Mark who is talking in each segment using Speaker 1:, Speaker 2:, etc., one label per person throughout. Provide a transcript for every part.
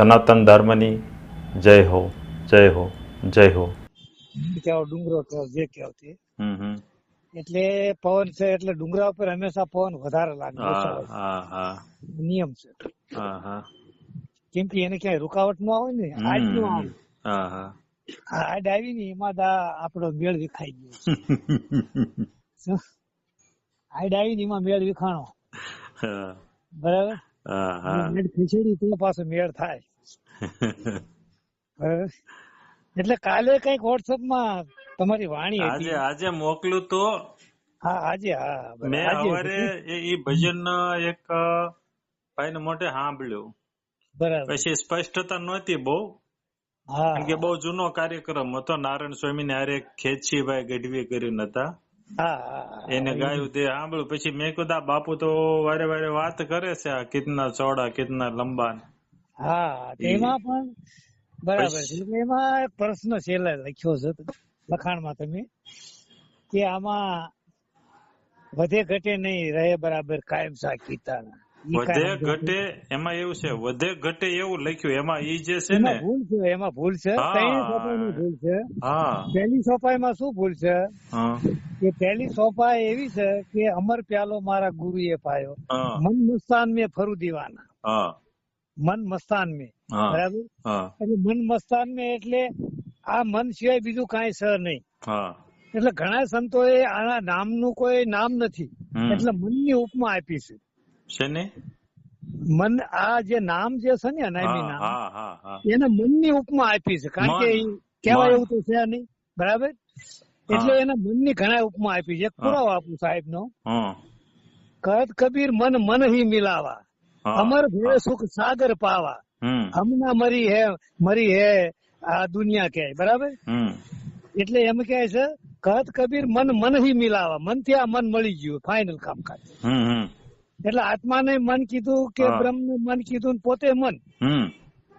Speaker 1: સનાતન ધર્મની જય હો, જય હો, જય હો.
Speaker 2: કહેવાય ડુંગરો કહેવાય જે કહેવાય તે.
Speaker 1: હમ હમ.
Speaker 2: એટલે પવન છે એટલે ડુંગરા ઉપર હંમેશા પવન વધારે લાગે, ઓછો
Speaker 1: હા
Speaker 2: લાગે.
Speaker 1: હા હા
Speaker 2: નિયમ છે.
Speaker 1: હા હા.
Speaker 2: કેમ કે એને ક્યાંય રૂકાવટ નો આવે ને, આડ નો આવે.
Speaker 1: હા હા.
Speaker 2: આડ આવી ને એમાં આપણો મેળ વિખાઈ ગયો. આડ આવી ને એમાં મેળ વિખાણો,
Speaker 1: હા
Speaker 2: બરાબર.
Speaker 1: હા.
Speaker 2: મેળ ખીચડી તો પાછો મેળ થાય, બરાબર. એટલે કાલે કઈક વોટ્સઅપ માં તમારી વાણી હતી.
Speaker 1: આજે મોકલું તો
Speaker 2: હા આજે, હા
Speaker 1: મેં
Speaker 2: આજે
Speaker 1: સવારે એ ભજન એક ભાઈ ને મોઢે સાંભળ્યું.
Speaker 2: બરાબર.
Speaker 1: પછી સ્પષ્ટતા નહોતી બહુ,
Speaker 2: હા
Speaker 1: કારણ કે બહુ જૂનો કાર્યક્રમ હતો. નારાયણ સ્વામી ને હારે ખેતસીભાઈ ગઢવી કરીને હતા,
Speaker 2: હા
Speaker 1: એને ગાયું તે સાંભળ્યું. પછી મેં કીધું આ બાપુ તો વારે વારે વાત કરે છે, આ કિતના ચોડા કિતના લંબા.
Speaker 2: હા તેમાં પણ બરાબર છે. એમાં એક પ્રશ્ન છેલ્લે લખ્યો છે લખાણમાં તમે, કે આમાં વધે ઘટે નહીં રહે બરાબર કાયમ સાકીતા.
Speaker 1: વધે ઘટે એમાં એવું છે, વધે ઘટે એવું લખ્યું. એમાં ઈ જે છે ને,
Speaker 2: એમાં ભૂલ છે.
Speaker 1: હા.
Speaker 2: ત્રણ સોપાઈની ભૂલ છે.
Speaker 1: હા
Speaker 2: પહેલી સોપાઈમાં શું ભૂલ છે,
Speaker 1: હા
Speaker 2: કે પહેલી સોપાઈ એવી છે કે અમર પ્યાલો મારા ગુરુએ પાયો,
Speaker 1: હા
Speaker 2: મન મસ્તાન મેં ફરું દીવાના.
Speaker 1: હા
Speaker 2: મન મસ્તાન મેં,
Speaker 1: હા
Speaker 2: બરાબર.
Speaker 1: હા
Speaker 2: એટલે મન મસ્તાન મેં એટલે આ મન સિવાય બીજું કાંઈ છે નહીં.
Speaker 1: હા.
Speaker 2: એટલે ઘણા સંતોએ આના નામનું કોઈ નામ નથી, એટલે મનની ઉપમા આપી છે.
Speaker 1: શેની?
Speaker 2: મન, આ જે નામ જે છે ને અનામી નામ,
Speaker 1: હા હા હા.
Speaker 2: એને મનની ઉપમા આપી છે. કારણ કે કહેવાય એવું તો છે નહીં, બરાબર. એટલે એને મનની ઘણા ઉપમા આપી છે. એક પુરાવો આપું સાહેબ નો. કહત કબીર મન મન હી મિલાવા, અમર ભય સુખ સાગર પાવા, હમના મરી હે આ દુનિયા કે, બરાબર. એટલે એમ કહે છે, કહત કબીર મન મન હી મિલાવા, મનથી આ મન મળી ગયું, ફાઇનલ કામકાજ. એટલે આત્માને મન કીધું કે બ્રહ્મને મન કીધું ને પોતે મન,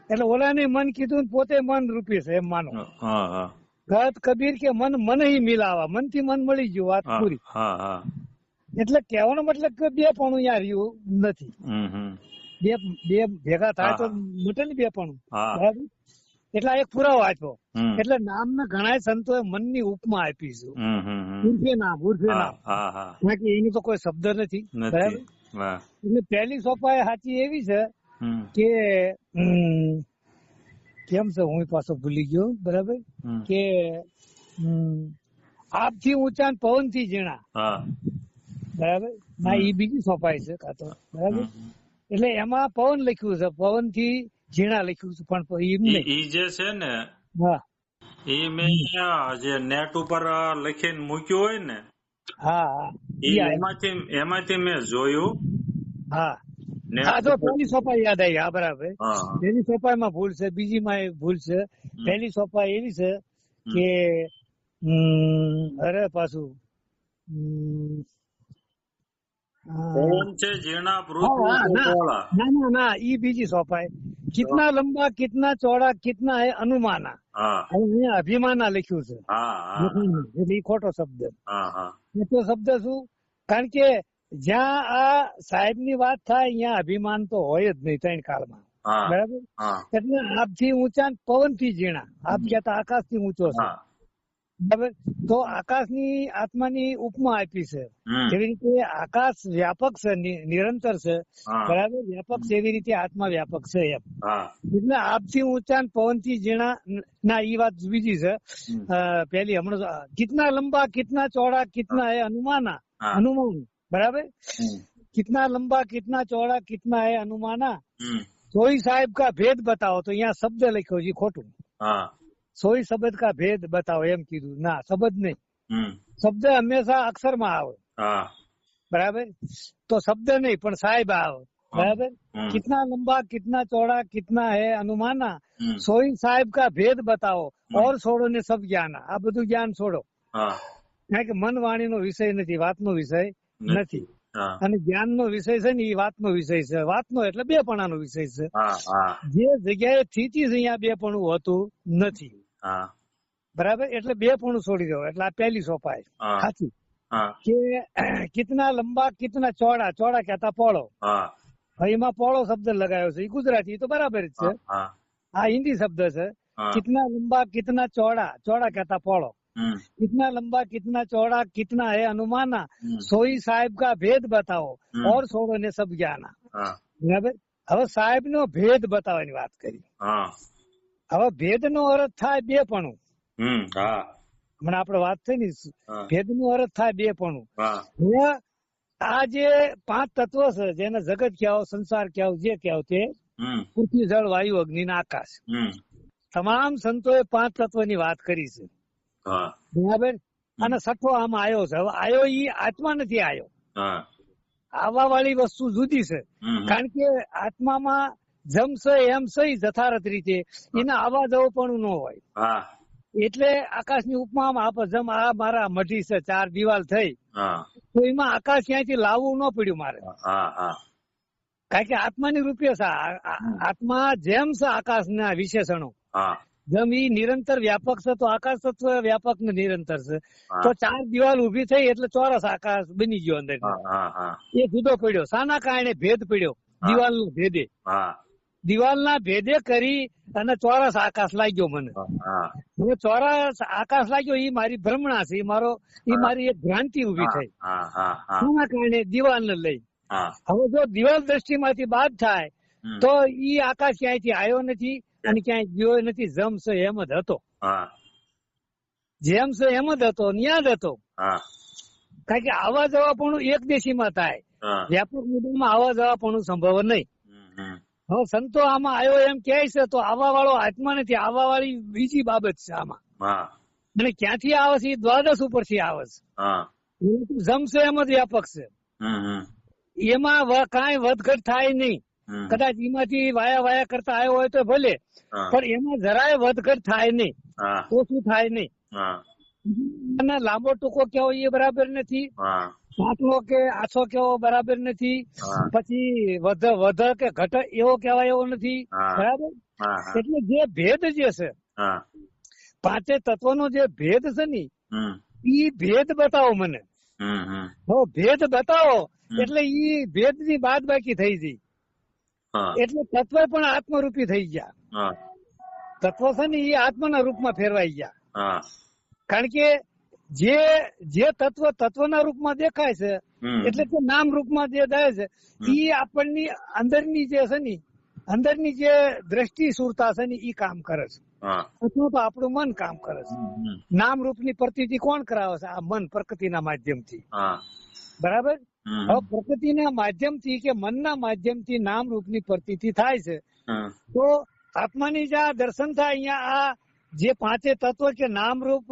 Speaker 2: એટલે ઓલાને મન કીધું ને પોતે મન રૂપી છે, એમ માનો. કહત કબીર કે મન મન હી મિલાવા, મનથી મન મળી ગયું, વાત પૂરી. એટલે કહેવાનો મતલબ કે બે પણ યાર રહ્યું નથી. બે ભેગા થાય તો મટે ને બે પણ, બરાબર. એટલે એક પુરાવો આપ્યો. એટલે નામના ઘણા સંતોએ મનની ઉપમા આપી છે. ઉર્ફે નામ કારણ કે એની તો કોઈ શબ્દ નથી, બરાબર. એટલે પહેલી સોપાઈ સાચી એવી છે કે કેમ છે, હું પાછો ભૂલી ગયો, બરાબર. કે આપથી ઊંચા પવન થી ઝીણા, બરાબર. ના એ બીજી સોપાઈ છે કાતો, બરાબર. એટલે એમાં પવન લખ્યું છે, પવન થી ઝીણા લખ્યું છે, પણ
Speaker 1: ઈ જે છે ને,
Speaker 2: હા
Speaker 1: એ મેં જે નેટ ઉપર લખીને મૂક્યું હોય ને,
Speaker 2: હા
Speaker 1: એમાંથી મેં જોયું.
Speaker 2: હા હા, તો પહેલી સોપાઈ યાદ આવી. હા, બરાબર. પહેલી સોપાઈમાં ભૂલ છે, બીજી માં ભૂલ છે. પહેલી સોપાઈ એવી છે કે અરે પાછું ના ઈ બીજી સોપાઈ. કિતના લંબા કિતના ચોડા કિતના હે અનુમાના, અહીંયા અભિમાના લખ્યું છે, એટલે ઈ ખોટો શબ્દ. ખોટો શબ્દ શું? કારણ કે જ્યાં આ સાહેબ ની વાત થાય અહીંયા અભિમાન તો હોય જ નહીં ત્રણ કાળમાં, બરાબર. એટલે આપથી ઊંચા પવન થી ઝીણા, આપ કહેતા આકાશ થી ઊંચો છે, બરાબર. તો આકાશની આત્માની ઉપમા આપી છે. એવી રીતે આકાશ વ્યાપક છે, નિરંતર છે, બરાબર. વ્યાપક છે એવી રીતે આત્મા વ્યાપક છે, એમ. એટલે આપથી ઊંચા પવન થી ઝીણા ના ઈ વાત બીજી છે. પેલી હમણાં કિતના લંબા કિતના ચોડા કિતના હે અનુમાન, બરાબર. કિતના લંબા કિતના ચોડા કિતના હે અનુમાના, સોઈ સાહેબ કા ભેદ બતાવો. તો અહીંયા શબ્દ લખ્યો છે ખોટું. સોઈ શબ્દ કા ભેદ બતાવો એમ કીધું. ના, શબ્દ નહીં, શબ્દ હંમેશા અક્ષરમાં આવે, બરાબર. તો શબ્દ નહીં પણ સાહેબ આવે, બરાબર. કિતના લંબા કિતના ચોડા કિતના હે અનુમાના, સોઈ સાહેબ કા ભેદ બતાવો, ઓર છોડો ને સબ જ્ઞાન. આ બધું જ્ઞાન છોડો, કારણ કે મન વાણીનો વિષય નથી, વાતનો વિષય નથી. અને જ્ઞાનનો વિષય છે ને એ વાતનો વિષય છે. વાતનો એટલે બેપણાનો વિષય છે. જે જગ્યાએ સ્થિતિ છે અહીંયા બેપણું હોતું નથી, બરાબર. એટલે બેપણું છોડી દો. એટલે આ પહેલી સોપાઈ સાચી. કે કિતના લંબા કિતના ચોડા, ચોડા કહેતા પોળો, એમાં પોળો શબ્દ લગાવ્યો છે, એ ગુજરાતી તો બરાબર જ છે, આ હિન્દી શબ્દ છે. કિતના લંબા કિતના ચોડા, ચોડા કહેતા પોળો, कितना लंबा कितना चौड़ा कितना है अनुमाना, सोई साहेब का भेद बताओ और छोड़ो ने सब ज्ञाना. બરાબર. હવે સાહેબ નો ભેદ બતાવવાની વાત કરી. હવે ભેદ નો અર્થ થાય બેપણું. હમણાં આપડે વાત થઈ ને, ભેદ નો અર્થ થાય બેપણું. આ જે 5 તત્વો છે જેને જગત કહેવો, સંસાર કહેવો, જે કહેવો તે પૃથ્વી જળ વાયુ અગ્નિ ને આકાશ, તમામ સંતોએ 5 તત્વની વાત કરી છે. બરાબર. અને છઠ્ઠો આમાં આવ્યો છે. હવે આવ્યો ઈ આત્મા નથી આવ્યો, આવવા વાળી વસ્તુ જુદી છે. કારણ કે આત્મામાં જમ છે એમ છે જથારત રીતે, એના આવા જવું પણ ન હોય. એટલે આકાશની ઉપમામાં આપે, જેમ આ મારા મઢી છે 4 દિવાલ થઈ, તો એમાં આકાશ ક્યાંથી લાવવું ન પડ્યું મારે, કારણ કે આત્માની રૂપે છે. આત્મા જેમ છે આકાશના વિશેષણો, જેમ ઈ નિરંતર વ્યાપક છે તો આકાશ તત્વ વ્યાપક ને નિરંતર છે. તો 4 દિવાલ ઉભી થઈ એટલે ચોરસ આકાશ બની ગયો અંદર. એ જુદો પડ્યો. શાના કારણે ભેદ પડ્યો? દિવાલ નો ભેદે, દિવાલના ભેદે કરી અને ચોરસ આકાશ લાગ્યો મને. હવે ચોરસ આકાશ લાગ્યો એ મારી ભ્રમણા છે, એ મારી એક ભ્રાંતિ ઉભી થઈ. શાના કારણે? દિવાલ ને લઈ. હવે જો દિવાલ દ્રષ્ટિમાંથી બાદ થાય તો ઈ આકાશ ક્યાંયથી આવ્યો નથી અને ક્યાંય ગયો નથી. જેમ છે એમ જ હતો, જેમ છે એમ જ હતો, ન્યા જ હતો. કારણ કે આવા જવા પણ એક દેશીમાં થાય, વ્યાપક મુદ્દામાં આવા જવા પણ સંભવ નહીં. હવે સંતો આમાં આવ્યો એમ કહે છે તો આવા વાળો આત્મા નથી, આવા વાળી બીજી બાબત છે આમાં. અને ક્યાંથી આવે છે? દ્વાદશ ઉપરથી આવે છે. જમશે એમ જ વ્યાપક છે, એમાં કાંઈ વધઘટ થાય નહીં. કદાચ એમાંથી વાયા કરતા આવ્યો હોય તો ભલે, પણ એમાં જરાય વધઘટ થાય નહીં, ઓછું થાય નહીં. અને લાંબો ટૂંકો કેવો એ બરાબર નથી, પાતળો કે આછો કેવો બરાબર નથી, પછી વધ કે ઘટ એવો કહેવાય એવો નથી. બરાબર. એટલે જે ભેદ જે છે, 5 તત્વનો જે ભેદ છે ને, ઈ ભેદ બતાવો મને. ભેદ બતાવો એટલે ઈ ભેદ ની બાદ બાકી થઈ ગઈ. એટલે તત્વ પણ આત્મરૂપી થઈ ગયા. તત્વ છે ને એ આત્માના રૂપમાં ફેરવાઈ ગયા. કારણ કે જે તત્વ તત્વના રૂપમાં દેખાય છે, એટલે કે નામ રૂપમાં જે થાય છે, એ આપણની અંદરની જે છે ને, અંદરની જે દ્રષ્ટિ સુરતા છે ને, એ કામ કરે છે. અથવા તો આપણું મન કામ કરે છે. નામ રૂપની પ્રતીતિ કોણ કરાવે છે? આ મન, પ્રકૃતિના માધ્યમથી. બરાબર. હવે પ્રકૃતિના માધ્યમથી કે મનના માધ્યમથી નામ રૂપની પ્રતીતિ થાય છે. તો આત્માની જે દર્શન થાય અહીંયા, આ જે 5 તત્વ કે નામ રૂપ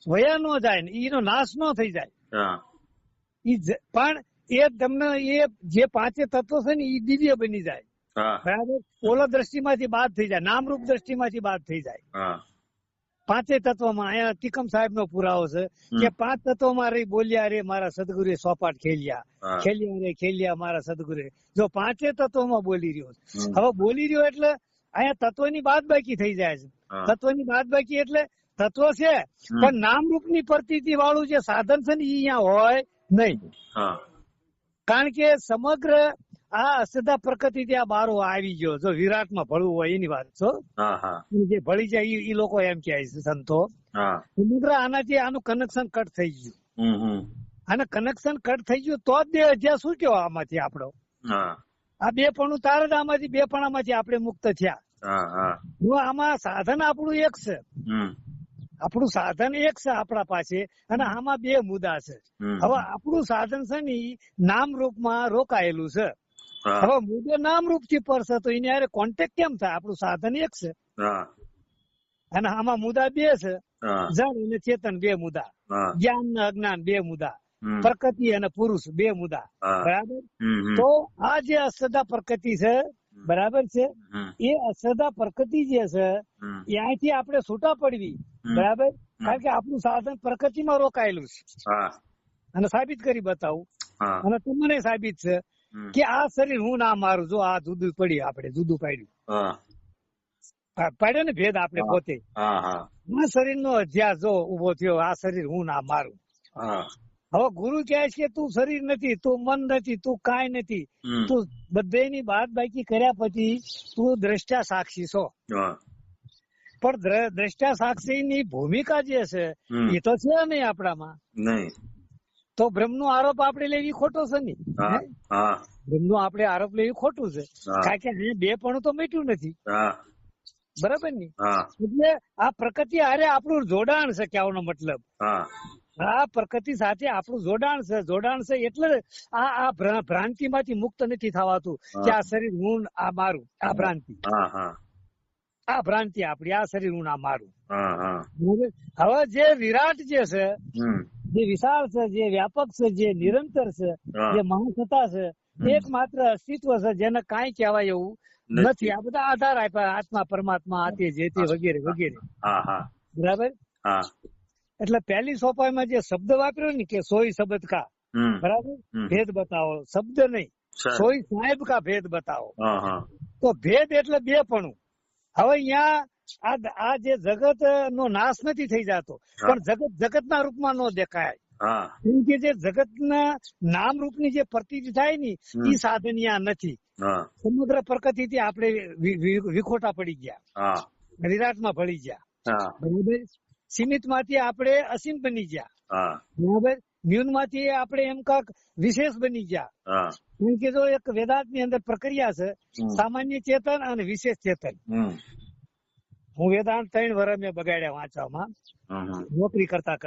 Speaker 2: વયા ન જાય ને, એનો નાશ ન થઈ જાય. પણ એ તમને એ જે 5 તત્વો છે ને, એ દિવ્ય બની જાય. બરાબર. ઓલો દ્રષ્ટિમાંથી બાદ થઈ જાય, નામરૂપ દ્રષ્ટિમાંથી બાદ થઈ જાય. 5 તત્વમાં અહીંયા ટીકમ સાહેબ નો પુરાવો છે કે 5 તત્વમાં રહી બોલ્યા રે મારા સદગુરુએ સોપાટ ખેલ્યા, ખેલ્યા રે ખેલ્યા મારા સદગુરુએ. જો 5 તત્વમાં બોલી રહ્યો છે. હવે બોલી રહ્યો એટલે અહીંયા તત્વની બાદ બાકી થઈ જાય છે. તત્વની બાદ બાકી એટલે તત્વ છે, પણ નામરૂપ ની પ્રતીતિ વાળું જે સાધન છે ને, એ અહીંયા હોય નહીં. કારણ કે સમગ્ર આ અસદા પ્રકૃતિ ત્યાં બારો આવી ગયો. જો વિરાટમાં ભળવું હોય એની વાત છો, જે ભળી જાય એ લોકો એમ કહે છે સંતો. સમગ્ર આનાથી આનું કનેક્શન કટ થઈ ગયું. અને કનેક્શન કટ થઈ ગયું તો જ 2000 શું કયો આમાંથી આપણો આ બેપણું તાર જ આમાંથી બેપણામાંથી આપણે મુક્ત થયા. આમાં સાધન આપણું એક છે, આપણું સાધન એક છે આપણા પાસે, અને આમાં 2 મુદ્દા છે. હવે આપણું સાધન છે ને નામ રૂપમાં રોકાયેલું છે. હવે મુદ્દો નામ રૂપ થી પડશે તો એની હારે કોન્ટેક્ટ કેમ થાય? આપણું સાધન એક છે અને આમાં મુદ્દા 2 છે, જળ અને ચેતન 2 મુદ્દા, જ્ઞાન અને અજ્ઞાન 2 મુદ્દા, પ્રકૃતિ અને પુરુષ 2 મુદ્દા. બરાબર. તો આ જે અસદા પ્રકૃતિ છે, બરાબર છે, એ અસદા પ્રકૃતિ જે છે ત્યાંથી આપણે છૂટા પડવી. બરાબર. કારણ કે આપણું સાધન પ્રકૃતિમાં રોકાયેલું છે. અને સાબિત કરી બતાવું, અને તમને સાબિત છે કે આ શરીર હું ના મારું. જો આ જુદું પડ્યું, આપણે જુદું પાડ્યું, પાડ્યો ને ભેદ આપણે પોતે. આ શરીર નો અધ્યાસ જો ઉભો થયો, આ શરીર હું ના મારું. હવે ગુરુ કહે છે કે તું શરીર નથી, તું મન નથી, તું કાંઈ નથી, તું બધેની બાદ બાકી કર્યા પછી તું દ્રષ્ટા સાક્ષી છો. પણ દ્રષ્ટા સાક્ષી ની ભૂમિકા જે છે એ તો છે નહીં આપણામાં. તો બ્રહ્મ નો આરોપ આપણે લેવી ખોટો છે ને. બ્રહ્મ નો આપણે આરોપ લેવી ખોટું છે, કારણ કે અહીંયા બે પણ તો મટ્યું નથી. બરાબર ને? એટલે આ પ્રકૃતિ હારે આપણું જોડાણ છે, કહેવાનો મતલબ આ પ્રકૃતિ સાથે આપણું જોડાણ છે એટલે આ ભ્રાંતિ માંથી મુક્ત નથી થવાતું કે આ શરીર હું, આ મારું. આ ભ્રાંતિ આપડી, આ શરીર હું, આ મારું. હવે જે વિરાટ જે છે, જે વિશાળ છે, જે વ્યાપક છે, જે નિરંતર છે, જે મહાસત્તા છે, એકમાત્ર અસ્તિત્વ છે, જેને કાંઈ કહેવાય એવું નથી. આ બધા આધાર આપ્યા, આત્મા, પરમાત્મા, આ તે જે તે વગેરે વગેરે. બરાબર? એટલે પહેલી સોપાઈમાં જે શબ્દ વાપર્યો ને કે સોઈ શબ્દ કા, બરાબર, ભેદ બતાવો, શબ્દ નહીં, સોઈ સાહેબ કા ભેદ બતાવો. તો ભેદ એટલે બેપણું. હવે અહીંયા આ જે જગત નો નાશ નથી થઈ જતો, પણ જગતના રૂપમાં ન દેખાય. કેમ કે જે જગતના નામ રૂપની જે પ્રતીતિ થાય ને એ સાધન અહીંયા નથી. સમગ્ર પ્રકૃતિથી આપણે વિખોટા પડી ગયા, વિરાટમાં ભળી ગયા. બરાબર? સીમિત માંથી આપણે અસીમ બની ગયા. બરાબર? ન્યૂન માંથી આપણે એમ કાંક વિશેષ બની ગયા. કેમ કે જો એક વેદાંત ની અંદર પ્રક્રિયા છે, સામાન્ય ચેતન અને વિશેષ ચેતન. હું વેદાંત 3 વર્ષ મેં બગાડ્યા વાંચવામાં, નોકરી કરતા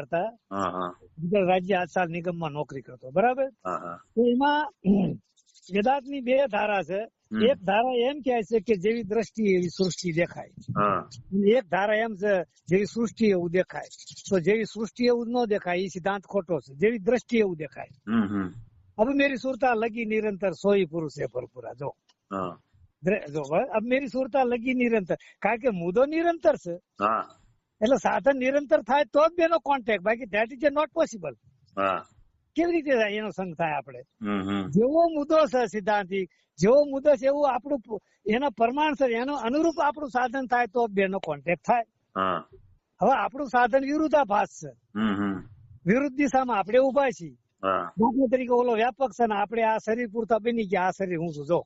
Speaker 2: ગુજરાત રાજ્ય આસાલ નિગમમાં નોકરી કરતો. બરાબર? તો એમાં વેદાંત ની 2 ધારા છે. એક ધારા એમ કહે છે કે જેવી દ્રષ્ટિ એવી સૃષ્ટિ દેખાય, એક ધારા એમ છે જેવી સૃષ્ટિ એવું દેખાય. તો જેવી સૃષ્ટિ એવું ન દેખાય એ સિદ્ધાંત ખોટો છે, જેવી દ્રષ્ટિ એવું દેખાય. अब मेरी सुरता लगी निरंतर सोई पुरुष है भरपूरा. જો अब मेरी सुरता लगी निरंतर, કારણ કે મુદ્દો નિરંતર છે, એટલે સાધન નિરંતર થાય તો જ બેનો કોન્ટેક્ટ, બાકી ધેટ ઇઝ નોટ પોસિબલ. કેવી રીતે એનો સંગ થાય? આપણે જેવો મુદ્દો છે સિદ્ધાંતિક, જેવો મુદ્દો છે એવું આપણું એના પ્રમાણ છે, એનો અનુરૂપ આપણું સાધન થાય તો બેનો કોન્ટેક્ટ થાય. હવે આપણું સાધન વિરુદ્ધાભાસ છે, વિરુદ્ધ દિશામાં આપણે ઉભા છીએ. દાખલા તરીકે ઓલો વ્યાપક છે ને આપણે આ શરીર પૂરતા બની ગયા, આ શરીર હું છું. જો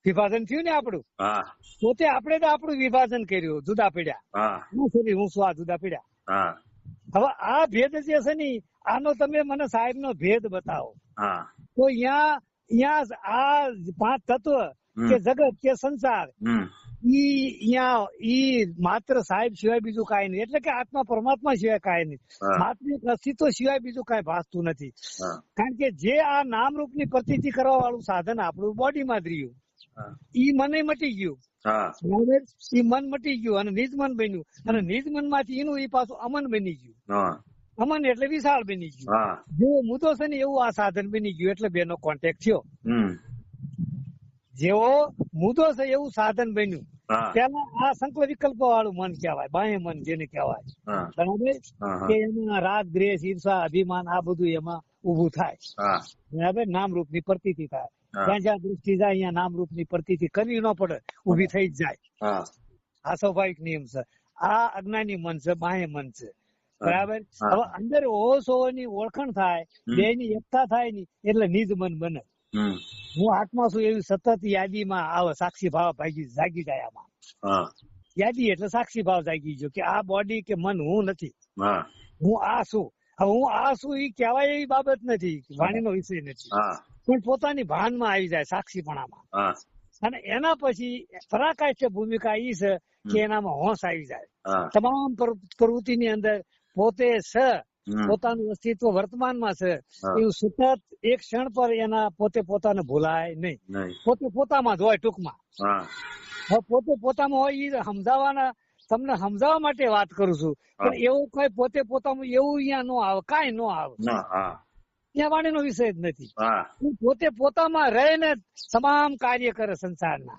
Speaker 2: વિભાજન થયું ને આપણું, પોતે આપણે તો આપણું વિભાજન કર્યું, જુદા પડ્યા. હું શરીર હું છું, આ જુદા પડ્યા. હવે આ ભેદ જે છે ને આનો તમે મને સાહેબ નો ભેદ બતાવો. તો અહીંયા આ 5 તત્વ કે જગત કે સંસાર ઈ માત્ર સાહેબ સિવાય બીજું કાંઈ નહીં, એટલે કે આત્મા પરમાત્મા સિવાય કાંઈ નહીં, માત્ર એક અસ્તિત્વ સિવાય બીજું કાંઈ ભાસતું નથી. કારણ કે જે આ નામરૂપ ની પ્રતીતિ કરવા વાળું સાધન આપણું બોડીમાં જ રહ્યું, ઈ મને મટી ગયું. બરાબર? ઈ મન મટી ગયું અને નિજ મન બન્યું, અને નિજ મન માંથી એનું ઈ પાછું અમન બની ગયું. અમન એટલે વિશાળ બની ગયું. જેવો મુદ્દો છે ને એવું આ સાધન બની ગયું, એટલે બેનો કોન્ટેક્ટ થયો. જેવો મુદ્દો છે એવું સાધન બન્યું. પેલા આ સંકલ્પ વિકલ્પ વાળું મન કહેવાય, બાહ્ય મન જેને કહેવાય. બરાબર? કે એમાં રાગ, દ્વેષ, ઈર્ષા, અભિમાન આ બધું એમાં ઉભું થાય. બરાબર? નામરૂપ ની પ્રતીતિ થાય. જ્યાં જ્યાં દૃષ્ટિ જાય અહીંયા નામરૂપ ની પ્રતીતિ કરવી ન પડે, ઉભી થઈ જ જાય. આ સ્વાભાવિક નિયમ છે. આ અજ્ઞાની મન છે, બાહ્ય મન છે. બરાબર? હવે અંદર હોશો ની ઓળખાણ થાય, બે ની એકતા થાય ની એટલે નિજ મન બને. હું આત્મા છું એવી સતત યાદીમાં આવે, સાક્ષી ભાવ જાગી જાય. આમાં યાદી એટલે સાક્ષી ભાવ જાગી ગયો કે આ બોડી કે મન હું નથી, હું આ છું. હવે હું આ છું એ કહેવાય એવી બાબત નથી, વાણીનો વિષય નથી, પણ પોતાની ભાનમાં આવી જાય સાક્ષીપણામાં. અને એના પછી પરાકાષ્ઠ ભૂમિકા એ છે કે એનામાં હોશ આવી જાય. તમામ પ્રવૃત્તિની અંદર પોતે છે, પોતાનું અસ્તિત્વ વર્તમાનમાં છે, એવું સતત એક ક્ષણ પર એના પોતે પોતાને ભૂલાય નહીં. પોતે પોતામાં જ હોય. ટૂંકમાં પોતે પોતામાં હોય એ સમજાવવાના, તમને સમજાવવા માટે વાત કરું છું. પણ એવું કઈ પોતે પોતામાં એવું અહીંયા નો આવે, કાંઈ નો આવે. ત્યાં વાણીનો વિષય જ નથી. પોતે પોતામાં રહીને તમામ કાર્ય કરે સંસારના,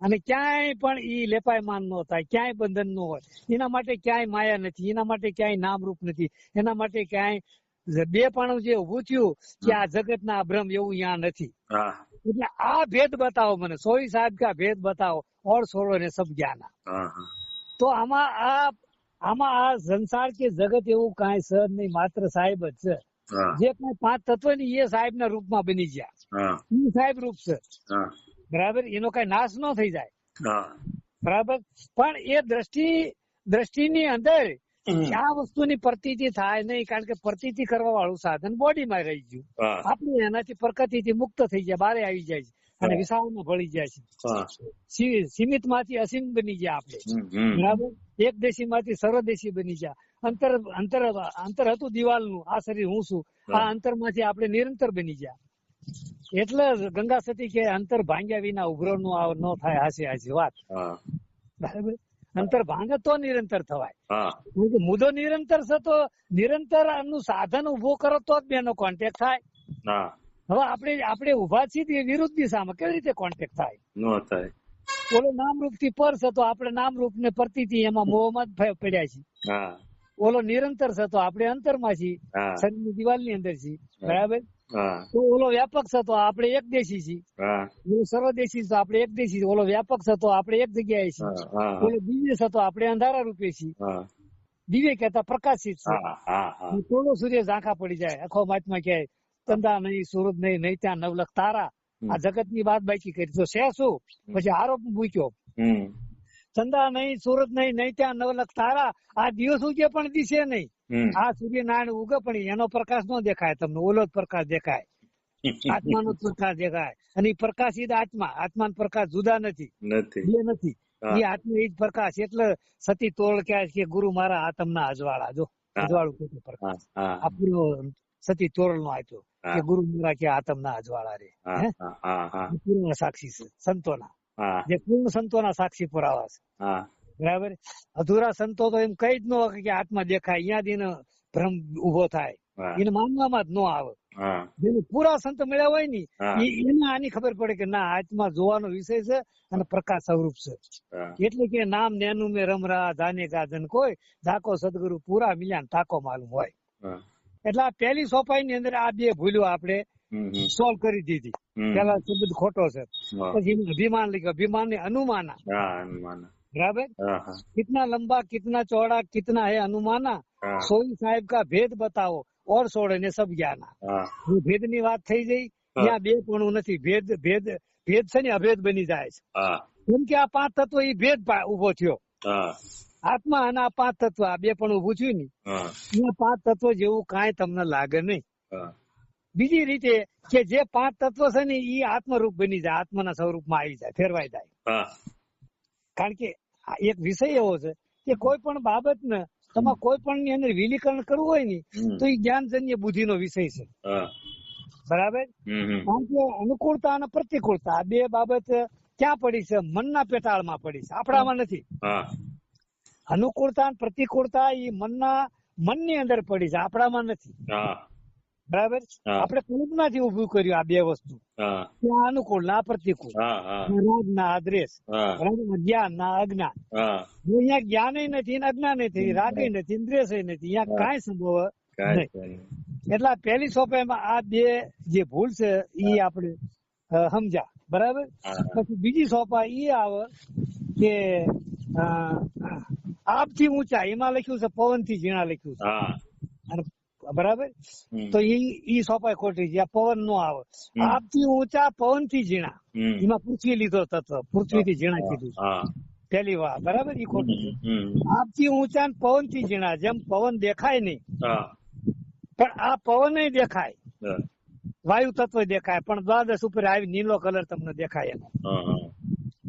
Speaker 2: અને ક્યાંય પણ ઈ લેપાયમાન ન થાય, ક્યાંય બંધન ન હોય. એના માટે ક્યાંય માયા નથી, એના માટે ક્યાંય નામરૂપ નથી, એના માટે ક્યાંય બેપણું જે ઉભું થયું કે આ જગત ના ભ્રમ એવું અહીંયા નથી. એટલે આ ભેદ બતાવો મને, સોઈ સાહેબ કા ભેદ બતાવો, ઓર છોડો ને સબ જ્ઞાન. તો આમાં આ આમાં આ સંસાર કે જગત એવું કાંઈ છે નહીં, માત્ર સાહેબ જ છે. જે કઈ 5 તત્વ ને એ સાહેબ ના રૂપમાં બની ગયા, એ સાહેબ રૂપ છે. બરાબર, એનો કઈ નાશ ન થઈ જાય. બરાબર, પણ એ દ્રષ્ટિની અંદર આ વસ્તુની પ્રતીતિ થાય નહીં, કારણ કે પ્રતીતિ કરવા વાળું સાધન બોડીમાં રહી ગયું. આપણે એનાથી પ્રકૃતિથી મુક્ત થઈ જાય, બારે આવી જાય છે અને વિશાળમાં ભળી જાય છે. સીમિત માંથી અસીમ બની ગયા આપણે. બરાબર, એક દેશી માંથી સર્વદેશી બની ગયા. અંતર હતું દિવાલનું, આ શરીર હું છું, આ અંતર માંથી આપણે નિરંતર બની ગયા. એટલે ગંગા સતી કે અંતર ભાંગ્યા વિના ઉભરો ન થાય. હાસી વાત. બરાબર, અંતર ભાંગે તો નિરંતર થવાય. મુદ્દો નિરંતર છે તો નિરંતર નું સાધન ઉભો કરો તો જ બેનો કોન્ટેક્ટ થાય. હવે આપણે ઉભા છીએ વિરુદ્ધ દિશામાં કેવી રીતે કોન્ટેક્ટ થાય? ઓલો નામરૂપ થી પર છે તો આપણે નામરૂપ ને પ્રતીતિ એમાં મોહમાં જ પડ્યા છીએ. ઓલો નિરંતર છે તો આપણે અંતરમાં છીએ, શરીરની દિવાલ ની અંદર છીએ. બરાબર, તો ઓલો વ્યાપક છે તો આપણે એક દેશી છીએ, ઓલો સર્વદેશી છે તો આપણે એક દેશી. ઓલો વ્યાપક છે તો આપણે એક જગ્યાએ છીએ, ઓલો દિવ્ય છે તો આપણે અંધારા રૂપે છીએ. દિવ્ય કહેતા પ્રકાશિત છે. થોડો સૂર્ય ઝાંખા પડી જાય, આખો મહાત્મા કહે ચંદા નહીં, સૂરજ નહીં, નહીં ત્યાં નવલખ તારા. આ જગત ની વાત બાકી કરી તો છે શું? પછી આરોપ મૂક્યો, ચંદા નહીં, સૂરજ નહીં, નહીં ત્યાં નવલખ તારા. આ દિવસ ઉગે પણ દિશે નહીં, આ સૂર્યનારાયણ ઉગે પણ એનો પ્રકાશ ન દેખાય તમને, ઓલો જ પ્રકાશ દેખાય, આત્માનો પ્રકાશ દેખાય. અને પ્રકાશિત આત્માનો પ્રકાશ જુદા નથી, બે નથી. એ આત્મા એ જ પ્રકાશ. એટલે સતી તોળ ક્યાં કે ગુરુ મારા આતમના અજવાળા. જો અજવાળું કહેતો પ્રકાશ આ પૂરો સતી તોરણ નો આપ્યો કે ગુરુ મારા કે આતમના અજવાળા રે. પૂર્ણ સાક્ષી છે સંતોના, જે પૂર્ણ સંતોના સાક્ષી પુરાવા છે. બરાબર, અધૂરા સંતો તો એમ કઈ જ ન હોય કે આત્મા દેખાય, અહીંયા જ ભ્રમ ઉભો થાય, એને માનવામાં જ ન આવે. જેને પૂરા સંત મળ્યા હોય ને એને આની ખબર પડે કે ના, આત્મા જોવાનો વિષય છે અને પ્રકાશ સ્વરૂપ છે. એટલે કે નામ નેનું મેં રમરા જાને ગાજન કોઈ, ધાકો સદગુરુ પૂરા મિલ્યા તાકો માલુમ હોય. એટલે આ પહેલી સોપાઈ ની અંદર આ બે ભૂલ્યો આપણે સોલ્વ કરી દીધી. પેલા શબ્દ ખોટો છે, પછી અભિમાન લખ્યું, અભિમાન ને અનુમાના. बराबर, कितना लंबा कितना चौड़ा कितना है अनुमाना, सोई साहेब का भेद बताओ और सोड़े ने सब ज्ञाना. भेद ની વાત થઈ ગઈ, ત્યાં બે પણ નથી. ભેદ છે ને અભેદ બની જાય છે. કેમ કે આ 5 તત્વ એ ભેદ ઉભો થયો. આત્મા અને આ 5 તત્વ આ બે પણ ઉભું થયું ને, અહીંયા 5 તત્વ જેવું કાંઈ તમને લાગે નહીં. બીજી રીતે કે જે 5 તત્વ છે ને એ આત્મરૂપ બની જાય, આત્માના સ્વરૂપમાં આવી જાય, ફેરવાઈ જાય. કારણ કે એક વિષય એવો છે કે કોઈ પણ બાબત ને તમારે કોઈ પણ ની અંદર વિલીકરણ કરવું હોય ને તો એ જ્ઞાનજન્ય બુદ્ધિ નો વિષય છે. બરાબર, કારણ કે અનુકૂળતા અને પ્રતિકૂળતા બે બાબત ક્યાં પડી છે? મનના પેટાળમાં પડી છે, આપણામાં નથી. અનુકૂળતા અને પ્રતિકૂળતા એ મનની અંદર પડી છે, આપણામાં નથી. બરાબર, આપણે કલ્પનાથી ઉભું કર્યું આ બે વસ્તુ. ત્યાં અનુકૂળ ના પ્રતિકૂળ, રાગ ના આદ્રેશ, જ્ઞાન ના અજ્ઞાન. અહીંયા જ્ઞાન નથી, અજ્ઞાન નથી, રાગ નથી, દ્વેષ નથી, અહીંયા કાંઈ સંભવ નહીં. એટલે પહેલી સોપાઈમાં આ બે જે ભૂલ છે એ આપણે સમજ્યા. બરાબર, પછી બીજી સોપાઈ એ આવે કે આપથી ઊંચા, એમાં લખ્યું છે પવન થી ઝીણા લખ્યું છે. બરાબર, તો ઈ સોપાઈ ખોટી છે, પવન નો આવે. આપથી ઊંચા પવન થી ઝીણા, એમાં પૃથ્વી લીધો તત્વ, પૃથ્વી થી ઝીણા કીધું પેલી વાર. બરાબર, ઈ ખોટું છે. આપથી ઊંચા પવન થી ઝીણા, જેમ પવન દેખાય નહીં પણ આ પવન દેખાય, વાયુ તત્વ દેખાય, પણ દ્વાદશ ઉપર આવી નીલો કલર તમને દેખાય એનો.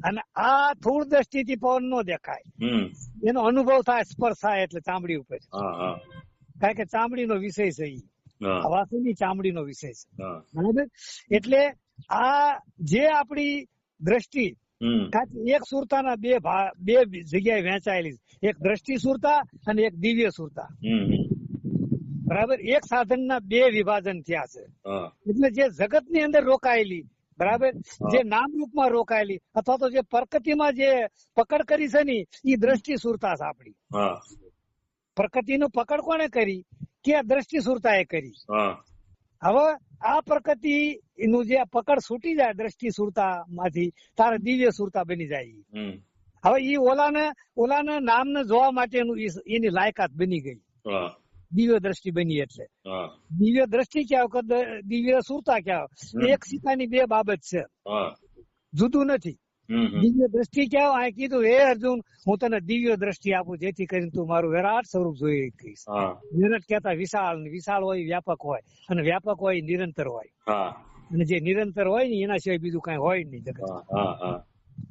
Speaker 2: અને આ થોડ દ્રષ્ટિથી પવન નો દેખાય, એનો અનુભવ થાય, સ્પર્શ થાય, એટલે ચામડી ઉપર. કારણ કે ચામડીનો વિષય છે, હવાસની ચામડીનો વિષય છે. બરાબર, એટલે આ જે આપણી દ્રષ્ટિ એક સુરતાના બે જગ્યાએ વહેંચાયેલી છે, એક દ્રષ્ટિ સુરતા અને એક દિવ્ય સુરતા. બરાબર, એક સાધનના બે વિભાજન થયા છે. એટલે જે જગત ની અંદર રોકાયેલી, બરાબર, જે નામ રૂપમાં રોકાયેલી અથવા તો જે પ્રકૃતિમાં જે પકડ કરી છે ને એ દ્રષ્ટિ સુરતા છે આપણી. પ્રકૃતિનું પકડ કોને કરી? કે દ્રષ્ટિ સુરતાએ કરી. હવે આ પ્રકૃતિ નું જે પકડ છૂટી જાય દ્રષ્ટિ સુરતા માંથી, તારે દિવ્ય સુરતા બની જાય. હવે ઈ ઓલાને નામને જોવા માટેનું એની લાયકાત બની ગઈ, દિવ્ય દ્રષ્ટિ બની. એટલે દિવ્ય દ્રષ્ટિ ક્યાં, દિવ્ય સુરતા ક્યાં, એક સિક્કાની બે બાબત છે, જુદું નથી. દિવ્ય દ્રષ્ટિ ક્યાં, આ કીધું હે અર્જુન હું તને દિવ્ય દ્રષ્ટિ આપું જેથી કરીને તું મારું વિરાટ સ્વરૂપ જોઈ કહીશ. વિરાટ કહેતા વિશાળ, વિશાળ હોય વ્યાપક હોય, અને વ્યાપક હોય નિરંતર હોય, અને જે નિરંતર હોય ને એના સિવાય બીજું કઈ હોય નહીં જગત.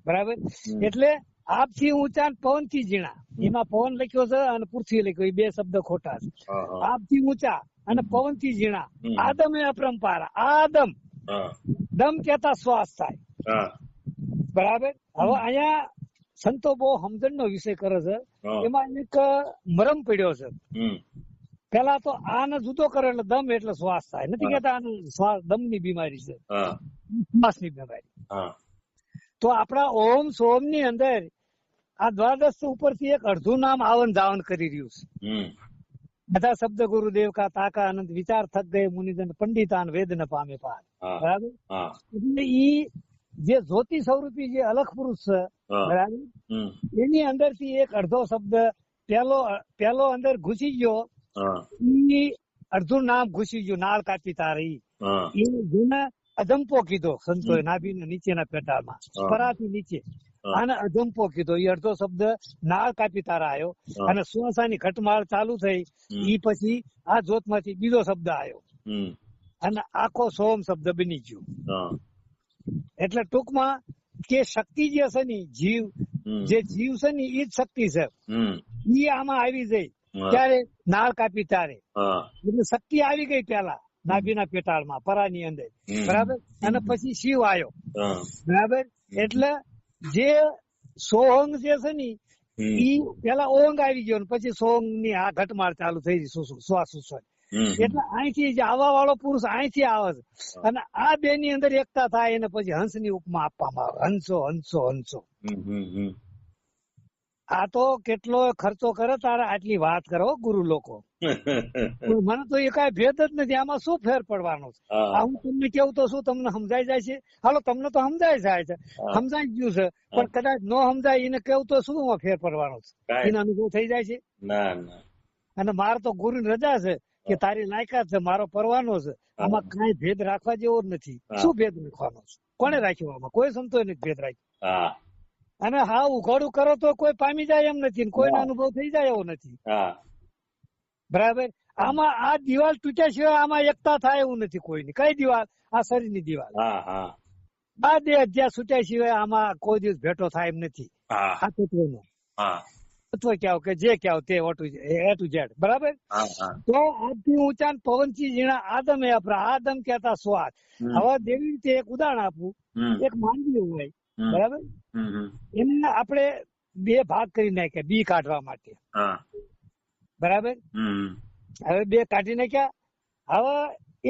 Speaker 2: બરાબર. એટલે આપથી ઊંચા પવન થી ઝીણા, એમાં પવન લખ્યો છે અને પૃથ્વી લખ્યો, એ બે શબ્દ ખોટા છે. આપથી ઊંચા અને પવન થી ઝીણા, આદમ એ અપરંપાર. આદમ દમ કેતા શ્વાસ થાય. બરાબર. હવે અહીંયા સંતો બહુ સમજણ નો વિષય કરે છે, એમાં એક મરમ પડ્યો છે. પેલા તો આને જુદો કરે એટલે દમ એટલે શ્વાસ થાય, નથી કેતા આનું શ્વાસ દમ ની બીમારી છે, શ્વાસ ની બીમારી. તો આપણા ઓમ સોમ ની અંદર આ દ્વાદશ ઉપરથી એક અડધું નામ આવન જાવન કરી રહ્યું છે. બધા શબ્દ ગુરુદેવ કા તાકા આનંદ વિચાર થક ગયે મુનિજન પંડિતાન વેદ ન પામે પાર. બરાબર. એટલે ઈ જે જ્યોતિ સ્વરૂપી જે અલખ પુરુષ છે, બરાબર, એની અંદર થી એક અડધો શબ્દ પેલો અંદર ઘૂસી ગયો, ઈ અડધું નામ ઘૂસી ગયું, નાળ કાપી તારી. જેને અજંપો કીધો સંતોએ, નાભી નીચેના પેટાળમાં પરાથી નીચે, આને અજંપો કીધો. એ અડધો શબ્દ નાળ કાપી તારા આવ્યો, અને શ્વાસાની ઘટમાળ ચાલુ થઈ, ઈ પછી આ જ્યોત માંથી બીજો શબ્દ આવ્યો, અને આખો સોમ શબ્દ બની ગયો. એટલે ટૂંકમાં કે શક્તિ જે છે ને, જીવ જે જીવ છે ને એ જ શક્તિ છે, ઈ આમાં આવી જાય ત્યારે નાળ કાપી તારે. એટલે શક્તિ આવી ગઈ પેલા નાભીના પેટાળમાં પરાની અંદર. બરાબર. અને પછી શિવ આવ્યો. બરાબર. એટલે જે સોહંગ જે છે ને ઈ પેલા ઓંગ આવી ગયો, પછી સોંગ ની આ ઘટમાળ ચાલુ થઈ ગઈ, શ્વાસ ઉશ્વાસ. એટલે અહીંથી જે આવવા વાળો પુરુષ અહીંથી આવે છે, અને આ બે ની અંદર એકતા થાય, એને પછી હંસ ની ઉપમા આપવામાં આવે, હંસો હંસો હંસો. આ તો કેટલો ખર્ચો કરે તારે આટલી વાત કરો ગુરુ લોકો. મને તો એ કઈ ભેદ જ નથી, આમાં શું ફેર પડવાનો છે? હું તમને કેવું તો શું તમને સમજાઈ જાય છે? હાલો તમને તો સમજાય જાય છે, સમજાઈ ગયું છે, પણ કદાચ ન સમજાય એને કેવું તો શું ફેર પડવાનો છે? એનો અનુભવ થઈ જાય છે. અને મારે તો ગુરુ ની રજા છે કે તારી લાયકાત છે, મારો પરવાનો છે, આમાં કઈ ભેદ રાખવા જેવો જ નથી. શું ભેદ રાખવાનો છે? કોને રાખ્યો આમાં? કોઈ સંતોએ નથી ભેદ રાખ્યો. અને હા ઉઘાડું કરો તો કોઈ પામી જાય એમ નથી, કોઈનો અનુભવ થઈ જાય એવો નથી. બરાબર. આમાં આ દિવાલ તૂટ્યા સિવાય આમાં એકતા થાય એવું નથી કોઈની. કઈ દિવાલ? આ શરીરની દિવાલ. આ દેહ જ્યાં છૂટ્યા સિવાય આમાં કોઈ દિવસ ભેટો થાય એમ નથી. આ તત્વનો તત્વ ક્યાં કે જે ક્યાં તે એ ટુ ઝેડ. બરાબર. તો આજથી ઊંચા પવનથી ઝીણા આદમ એ અપરા, આદમ કહેતા સ્વાદ. હવે દેવી રીતે એક ઉદાહરણ આપું. એક માનવી હોય, બરાબર, એને આપણે બે ભાગ કરી નાખ્યા બી કાઢવા માટે. બરાબર. હવે બે કાઢી નાખ્યા. હવે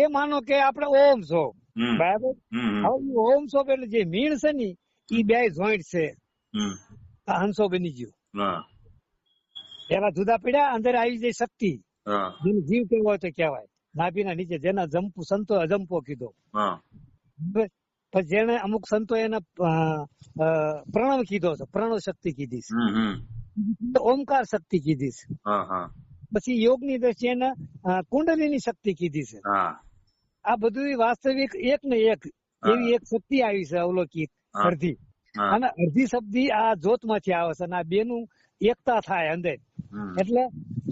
Speaker 2: એ માનો કે આપણે ઓમ છો. બરાબર. હવે ઓમ છો એટલે જે મીણ છે ને એ બે જોઈન્ટ છે, હંસો બની ગયું. પેલા જુદા પડ્યા, અંદર આવી જાય શક્તિ, જેને જીવ કેવો હોય તો કહેવાય. નાભીના નીચે જેના જંપુ સંતો અજંપો કીધો. પછી જેને અમુક સંતો એને પ્રણવ કીધો છે, પ્રણવ શક્તિ કીધી છે, ઓમકાર શક્તિ કીધી છે. પછી યોગ ની દ્રષ્ટિએ એને કુંડલીની શક્તિ કીધી છે. આ બધું વાસ્તવિક એક ને એક એવી એક શક્તિ આવી છે અવલૌકિક અડધી, અને અડધી શક્તિ આ જ્યોત માંથી આવે છે, અને આ બે નું એકતા થાય અંદર. એટલે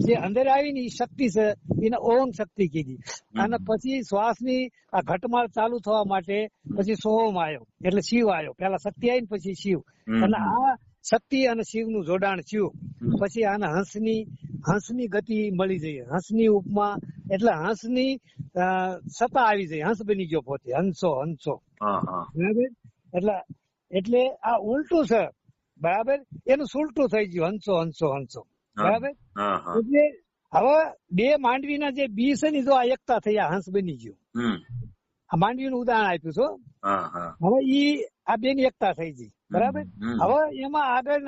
Speaker 2: જે અંદર આવી ને શક્તિ છે એને ઓમ શક્તિ કીધી. અને પછી શ્વાસ ની આ ઘટમાળ ચાલુ થવા માટે પછી સોમ આવ્યો, એટલે શિવ આવ્યો. પેલા શક્તિ આવી ને પછી શિવ, અને આ શક્તિ અને શિવ નું જોડાણ થયું. પછી આને હંસની ગતિ મળી જઈએ, હંસની ઉપમા, એટલે હંસની સત્તા આવી જાય, હંસ બની ગયો પોતે, હંસો હંસો. બરાબર. એટલે આ ઉલટું છે. બરાબર. એનું સુલટું થઈ ગયું, હંસો હંસો હંસો. બરાબર. એટલે હવે બે માંડવીના જે બી છે ને, જો આ એકતા થઈ આ હંસ બની ગયું. આ માંડવી નું ઉદાહરણ આપ્યું છો. હવે ઈ આ બે ની એકતા થઈ ગઈ. બરાબર. હવે એમાં આગળ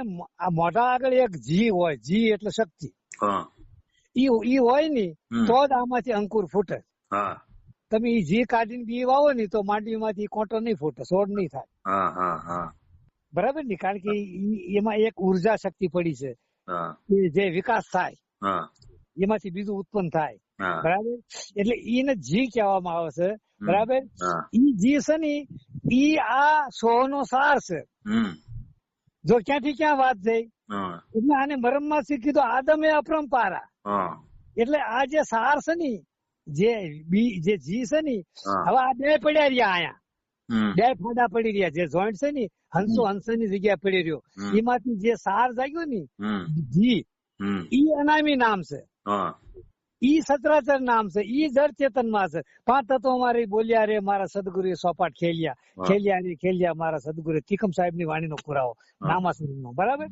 Speaker 2: આ મોઢા આગળ એક જી હોય, જી એટલે શક્તિ. ઈ હોય ને તો જ આમાંથી અંકુર ફૂટે. તમે ઈ જી કાઢીને બી વાવો ને તો માંડવી માંથી કોટો નહીં ફૂટે, છોડ નહીં થાય. બરાબર ને, કારણ કે એમાં એક ઉર્જા શક્તિ પડી છે કે જે વિકાસ થાય એમાંથી બીજું ઉત્પન્ન થાય, બરાબર. એટલે એને જી કહેવામાં આવે છે, બરાબર. ઈ જી છે ને ઈ આ સો નો સાર છે. જો ક્યાંથી ક્યાં વાત થઈ એટલે આને મરમમાં શીખી તો આદમ એ અપરંપારા. એટલે આ જે સાર છે ને જે જી છે ને, હવે આ બે પડ્યા રહ્યા અહીંયા, બે ફાડા પડી રહ્યા, જે જોઈન્ટ છે ને હંસો હંસની જગ્યાએ પડી રહ્યો, એમાંથી જે સાર જાગ્યો ને જી, ઈ અનામી નામ છે, ઈ સચરાચર નામ છે, ઈ જળ ચેતન માં છે. 5 તત્વો અમારી બોલ્યા રે મારા સદગુરુએ સોપાટ ખેલ્યા મારા સદગુરુ તીખમ સાહેબ ની વાણીનો પુરાવો નામાસુર નો, બરાબર.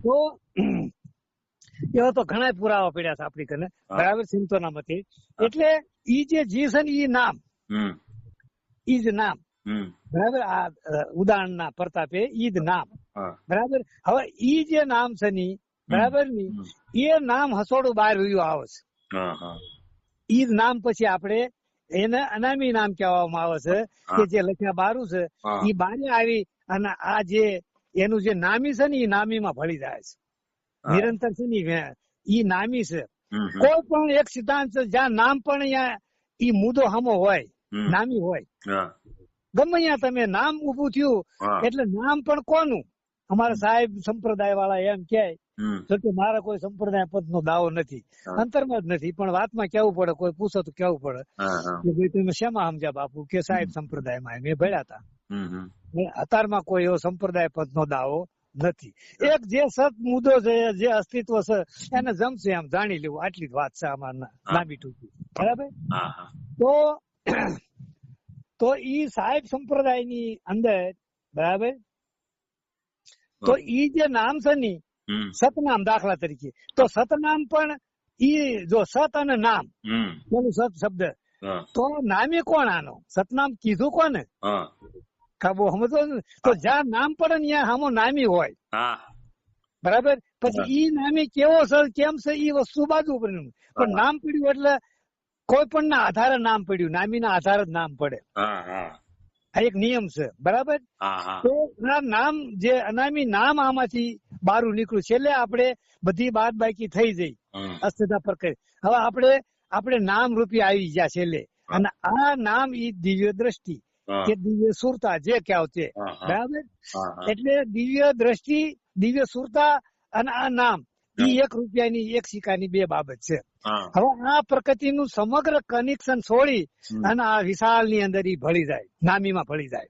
Speaker 2: તો એવા તો ઘણા પુરાવા પડ્યા છે આપણી કને, બરાબર, સિંતોના મતે. એટલે ઈ જે જી છે ને ઈ નામ, ઈ જ નામ, બરાબર. આ ઉદાહરણ ના પ્રતાપે ઈ જ નામ, બરાબર. હવે ઈ જે નામ છે ની, બરાબર ની, એ નામ હસોડું બહાર રહ્યું આવે છે. ઈ જ નામ પછી આપણે એને અનામી નામ કહેવામાં આવે છે કે જે લખ્યા બારું છે ઈ બારે આવી અને આ જે એનું જે નામી છે ને એ નામીમાં ભળી જાય છે, નિરંતર છે ને ઈ નામી છે. કોઈ પણ એક સિદ્ધાંત જ્યાં નામ પણ અહીંયા ઈ મુદ્દો હમો હોય, નામી હોય, ગમે અહીંયા તમે નામ ઉભું થયું એટલે નામ પણ કોનું. અમારા સાહેબ સંપ્રદાય વાળા એમ કે મારા કોઈ સંપ્રદાય પદ નો દાવો નથી, અંતરમાં જ નથી, પણ વાતમાં કેવું પડે, કોઈ પૂછો તો કેવું પડે કે ભાઈ તમે શેમાં સમજ્યા બાપુ, કે સાહેબ સંપ્રદાયમાં મેં ભળ્યા હતા. અત્યારમાં કોઈ એવો સંપ્રદાય પદ નો દાવો નથી. એક જે સત મુદ્દો છે, જે અસ્તિત્વ છે એને જમશે એમ જાણી લેવું, આટલી જ વાત છે આમાં લાંબી ટૂંકી, બરાબર. તો ઈ સાહેબ સંપ્રદાય ની અંદર, બરાબર, તો ઈ જે નામ છે ને સતનામ, દાખલા તરીકે, તો સતનામ પણ ઈ જો સત અને નામ પેલું સત શબ્દ, તો નામે કોણ આનો, સતનામ કીધું કોને, કાબુ સમજો ને. તો જ્યાં નામ પડે ને ત્યાં હામો નામી હોય, બરાબર. પછી ઈ નામી કેવો છે કેમ છે ઈ વસ્તુ બાજુ પડ્યું, પણ નામ પડ્યું એટલે કોઈ પણ ના આધારે નામ પડ્યું, નામી ના આધારે જ નામ પડે, આ એક નિયમ છે, બરાબર. તો નામ જે અનામી નામ આમાંથી બારું નીકળ્યું, છેલ્લે આપણે બધી બાદ બાકી થઈ જઈ અસ્થિતા પર કરી. હવે આપણે નામ રૂપી આવી ગયા છેલ્લે, અને આ નામ ઈ દિવ્ય દ્રષ્ટિ કે દિવ્ય સુરતા જે કહેવાય છે, બરાબર. એટલે દિવ્ય દ્રષ્ટિ, દિવ્ય સુરતા અને આ નામ ઈ 1 રૂપિયાની 1 સિક્કાની 2 બાબત છે. હવે આ પ્રકૃતિનું સમગ્ર કનેક્શન છોડી અને આ વિશાળ ની અંદર ઈ ભળી જાય, નામીમાં ભળી જાય.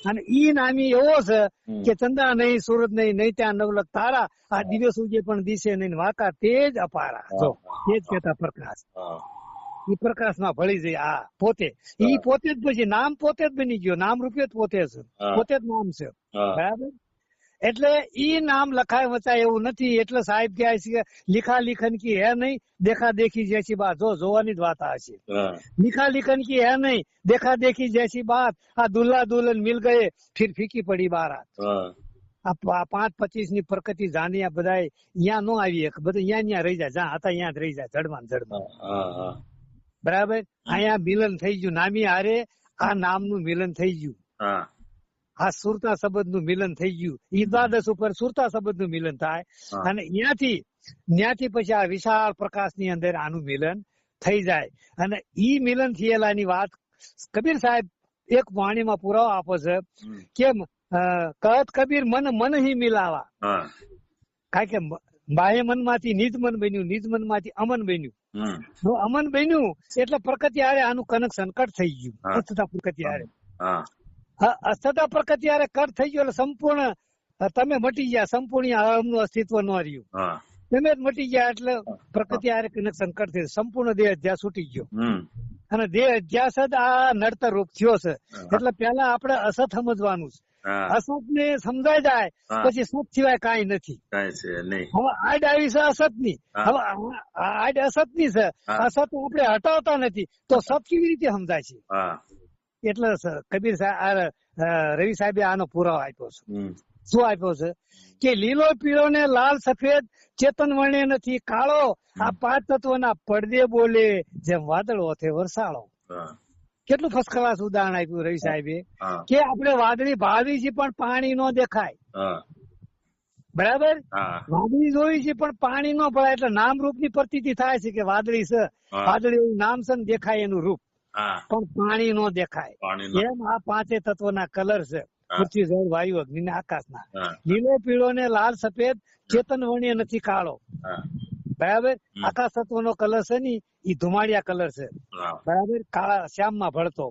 Speaker 2: અને ઈ નામી એવો છે કે ચંદ્રા નહીં, સૂરજ નહીં, નહીં ત્યાં નવલખ તારા, આ દિવ્ય સૂર્ય પણ દિશે નહીં, વાકા તેજ અપારા, જો તેજ કેતા પ્રકાશ, ઈ પ્રકાશ માં ભળી જાય. આ પોતે ઈ પોતે જ, પછી નામ પોતે જ બની ગયો, નામ રૂપિયો પોતે છે, પોતે જ નામ છે, બરાબર. એટલે ઈ નામ લખાય વચાય એવું નથી. એટલે સાહેબ કહે છે लिखा लिखन की है नहीं, देखा देखी जैसी बात, जो જોવાની જ વાત આ છે. लिखा लिखन की है नहीं, देखा देखी जैसी बात, આ દુલ્લા દુલ્હન મિલ ગયે फिर फीकी पड़ी बारात. આ 5-25 ની પ્રકૃતિ જાણ્યા બધા અહીંયા નો આવી, બધું અહીંયા રહી જાય, જ્યાં હતા અહીંયા જ રહી જાય, જડમાં જડમાં, બરાબર. અહીંયા મિલન થઈ ગયું, નામી હારે આ નામનું મિલન થઈ ગયું, આ સુરતા શબ્દ નું મિલન થઈ ગયું. ઈ દ્વાદશ ઉપર સુરતા શબ્દ નું મિલન થાય, અને ત્યાંથી પછી આ વિશાળ પ્રકાશ ની અંદર આનું મિલન થઈ જાય. અને ઈ મિલન થયેલાની વાત કબીર સાહેબ એક વાણીમાં પુરાવો આપે છે કે કહત કબીર મન હી મિલાવા, કારણ કે બાહ્ય મન માંથી નિજ મન બન્યું, નિજ મન માંથી અમન બન્યું. અમન બન્યું એટલે પ્રકૃતિ હારે આનું કનેક્શન કટ થઈ ગયું, અસ્થતા પ્રકૃતિ હારે. અસ્થતા પ્રકૃતિ હારે કટ થઈ ગયું એટલે સંપૂર્ણ તમે મટી ગયા, સંપૂર્ણ અહમનું અસ્તિત્વ ન રહ્યું, તમે જ મટી ગયા. એટલે પ્રકૃતિ હારે કનેક્શન કટ થઈ, સંપૂર્ણ દેહ અધ્યાસ છૂટી ગયો, અને દેહ અધ્યાસ જ આ નડતર રૂપ થયો છે. એટલે પેલા આપણે અસત સમજવાનું છે, અસત ને સમજાય જાય પછી સત સિવાય કઈ નથી. હવે આડ આવી છે અસત ની, હવે આડ અસત ની છે, અસત આપણે હટાવતા નથી, તો સત કેવી રીતે સમજાય છે? એટલે કબીર સાહેબ, રવિ સાહેબે આનો પુરાવો આપ્યો છે. શું આપ્યો છે કે લીલો પીળો ને લાલ સફેદ ચેતન વર્ણે નથી કાળો, આ 5 તત્વના પડદે બોલે જેમ વાદળો છે વરસાળો. કેટલું ફર્સ્ટ ક્લાસ ઉદાહરણ આપ્યું રવિ સાહેબે કે આપણે વાદળી ભાવી છે પણ પાણી નો દેખાય, બરાબર? વાદળી જોઈ છે પણ પાણી નો ભળાય, એટલે નામ રૂપ ની પ્રતીતિ થાય છે કે વાદળી છે, વાદળી એવું નામ છે ને દેખાય એનું રૂપ, પણ પાણી નો દેખાય. એમ આ પાંચે તત્વના કલર છે, પૃથ્વી જળ વાયુ અગ્નિ ને આકાશના. લીલો પીળો ને લાલ સફેદ ચેતન વર્ણીય નથી કાળો, બરાબર? આકાશ તત્વ નો કલર છે ને એ ધુમાડિયા કલર છે, બરાબર? કાળા શ્યામ માં ભળતો.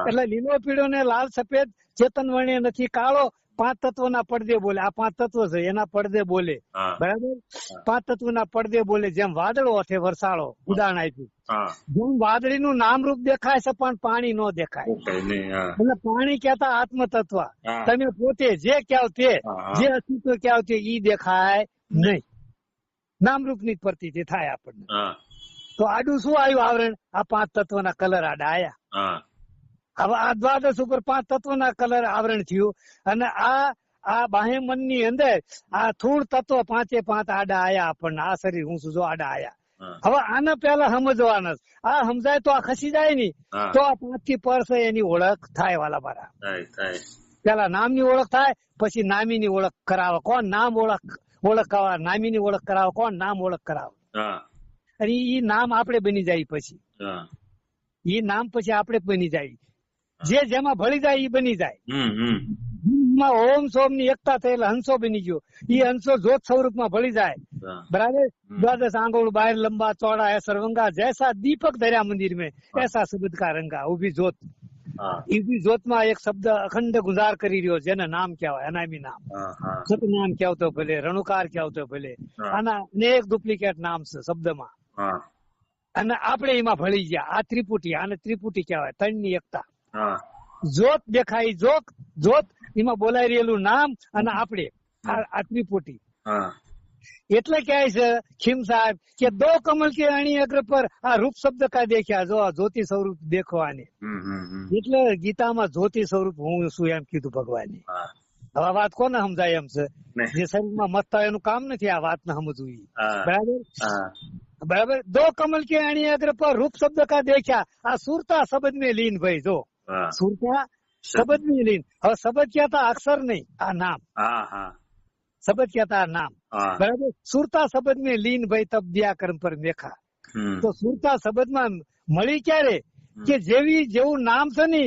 Speaker 2: એટલે લીલો પીળો ને લાલ સફેદ ચેતન વર્ણીય નથી કાળો, પાંચ તત્વના પડદે બોલે. આ પાંચ તત્વ છે એના પડદે બોલે, બરાબર? પાંચ તત્વના પડદે બોલે. જેમ વાદળો છે વરસાળો ઉદાહરણ આપ્યું, જેમ વાદળી નું નામરૂપ દેખાય છે પણ પાણી નો દેખાય. એટલે પાણી કહેતા આત્મ તત્વ, તમે પોતે જે કહો તે, જે અસ્તિત્વ કહો તે ઈ દેખાય નહીં, નામરૂપ ની પ્રતીતિ થાય આપણને. તો આડું શું આવ્યું આવરણ? આ પાંચ તત્વના કલર આડા આયા. હવે આ દ્વાદશ ઉપર પાંચ તત્વના કલર આવરણ થયું, અને આ બાહ્ય મન ની અંદર આ સ્થૂળ તત્વ પાંચે પાંચ આડા આયા આપણને. આ શરીર હું છું જો આડા આયા. હવે આને પેલા સમજવાના, આ સમજાય તો આ ખસી જાય નહી, તો આ પાંચ થી પર છે એની ઓળખ થાય વાલા મારા. પેલા નામની ઓળખ થાય, પછી નામીની ઓળખ કરાવે. કોણ નામ ઓળખ કરાવે, નામીની ઓળખ કરાવે, કોણ નામ ઓળખ કરાવે. અને ઈ નામ આપણે બની જાય, પછી ઈ નામ પછી આપણે બની જાય. જે જેમાં ભળી જાય ઈ બની જાય. ઓમ સોમ ની એકતા થયેલા હંસો બની ગયો, ઈ હંસો જોત સ્વરૂપમાં ભળી જાય, બરાબર? દ્વાદશ આંગોળ બાર લંબા ચોડા એ સર્વંગા, જૈસા દીપક ધર્યા મંદિર में ऐसा शब्द का रंगा. ઉભી જોત, ઉભી જોતમાં એક શબ્દ અખંડ ગુંજાર કરી રહ્યો, જેને નામ કહેવાય, અનામી નામ. સત નામ કહેવતો ભલે, રણુકાર કહેવતો ભલે, આના અનેક ડુપ્લિકેટ નામ છે શબ્દમાં. અને આપણે એમાં ભળી ગયા. આ ત્રિપુટી, આને ત્રિપુટી કહેવાય, ત્રણ ની એકતા. જોત દેખાય, જોત એમાં બોલાઈ રહેલું નામ, અને આપણે આ ત્રિપુટી. એટલે કહે છે ખીમ સાહેબ કે દો કમલ કે અણી અગ્ર પર આ રૂપ શબ્દ કા દેખ્યા, જો આ જ્યોતિ સ્વરૂપ દેખો આને. એટલે ગીતામાં જ્યોતિ સ્વરૂપ હું શું એમ કીધું ભગવાને. હવે વાત કોને સમજાય એમ છે? જે શરીરમાં મતતા એનું કામ નથી આ વાત ને સમજવું, બરાબર? દો કમલ કે અણી અગ્ર પર રૂપ શબ્દ કા દેખ્યા, આ સુરતા શબ્દ में લીન. ભાઈ જો સુરતા શબ્દ में લીન. હવે શબ્દ કહેતા અક્ષર નહીં, આ નામ. શબ્દ કહેતા નામ, બરાબર? સુરતા શબ્દ में લીન ભાઈ તબ દિયા કર્મ પર મેખા. તો સુરતા શબ્દ માં મળી ક્યારે? કે જેવું નામ છે ને,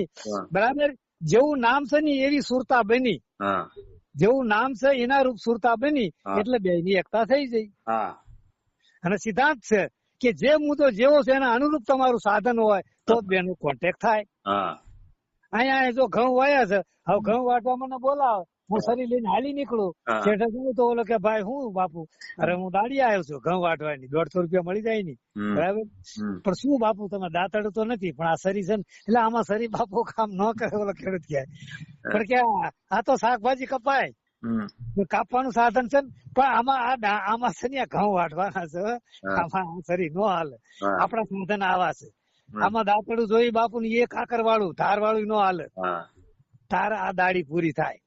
Speaker 2: બરાબર? જેવું નામ છે ને એવી સુરતા બની, જેવું નામ છે એના રૂપ સુરતા બની, એટલે બે ની એકતા થઈ જઈ. અને સિદ્ધાંત છે કે જે મુદ્દો જેવો છે એના અનુરૂપ તમારું સાધન હોય તો બે નો કોન્ટેક્ટ થાય. અહીંયા જો ઘઉં વાયા છે, હવે ઘઉં વાટવા મને બોલાવે, હું શરીર લઈને હાલી નીકળું, શેઠે જવું તો ઓલો કે ભાઈ હું બાપુ, અરે હું દાડી આવ્યો છું ઘઉં વાટવાની, 150 રૂપિયા મળી જાય ની, બરાબર? પણ શું બાપુ તમે દાંતડ તો નથી, પણ આ શરીર છે ને, એટલે આમાં શરીર બાપુ કામ ન કરે. ઓલો ખેડૂત કહે પણ કે આ તો શાકભાજી કપાય, કાપવાનું સાધન છે ને, પણ આમાં છે ને ઘઉં વાટવાના છે, આમાં શરીર નો હાલે. આપણા સાધન આવા છે, આમાં દાંતડું જોઈ બાપુ ને એ કાકર વાળું ધાર વાળું નો હાલે. તારા આ દાડી પૂરી થાય.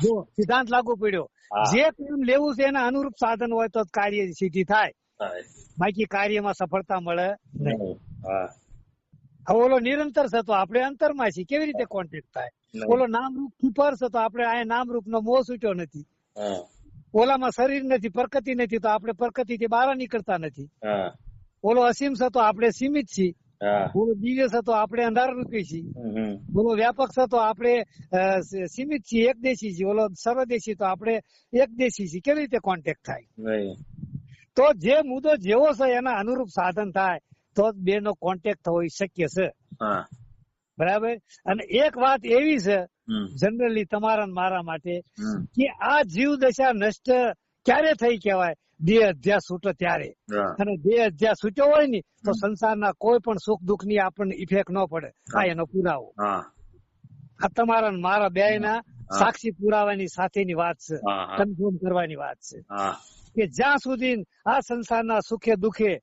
Speaker 2: જો સિદ્ધાંત લાગુ પડ્યો, જે કામ લેવું છે એના અનુરૂપ સાધન હોય તો કાર્ય સિદ્ધિ થાય, બાકી કાર્યમાં સફળતા મળે નહીં. હવે ઓલો નિરંતર છે તો આપણે અંતરમાં છીએ, કેવી રીતે કોન્ટેક્ટ થાય? ઓલો નામરૂપ ઉપર છે તો આપણે આ નામરૂપ નો મોહ છૂટ્યો નથી, ઓલામાં શરીર નથી, પ્રકૃતિ નથી તો આપણે પ્રકૃતિ થી બહાર નીકળતા નથી. ઓલો અસીમ છે તો આપણે સીમિત છીએ, બોલો દિવ્ય છે તો આપણે અંધાર રૂપી છીએ, બોલો વ્યાપક છે તો આપણે સીમિત છીએ, એકદેશી છીએ, ઓલો સર્વદેશી તો આપણે એકદેશી છીએ. કેવી રીતે કોન્ટેક્ટ થાય? તો જે મુદ્દો જેવો છે એના અનુરૂપ સાધન થાય તો બે નો કોન્ટેક્ટ થવો શક્ય છે, બરાબર? અને એક વાત એવી છે જનરલી તમારા મારા માટે કે આ જીવ દશા નષ્ટ ક્યારે થઈ કહેવાય? દેહ અધ્યાસ છૂટે ત્યારે. અને દેહ અધ્યાસ છૂટ્યો હોય ને તો સંસારના કોઈ પણ સુખ દુઃખ ની આપણને ઇફેક્ટ ન પડે. આ એનો પુરાવો. આ તમારા મારા બે ના સાક્ષી પુરાવાની સાથેની વાત છે, કન્ફર્મ કરવાની વાત છે કે જ્યાં સુધી આ સંસારના સુખે દુઃખે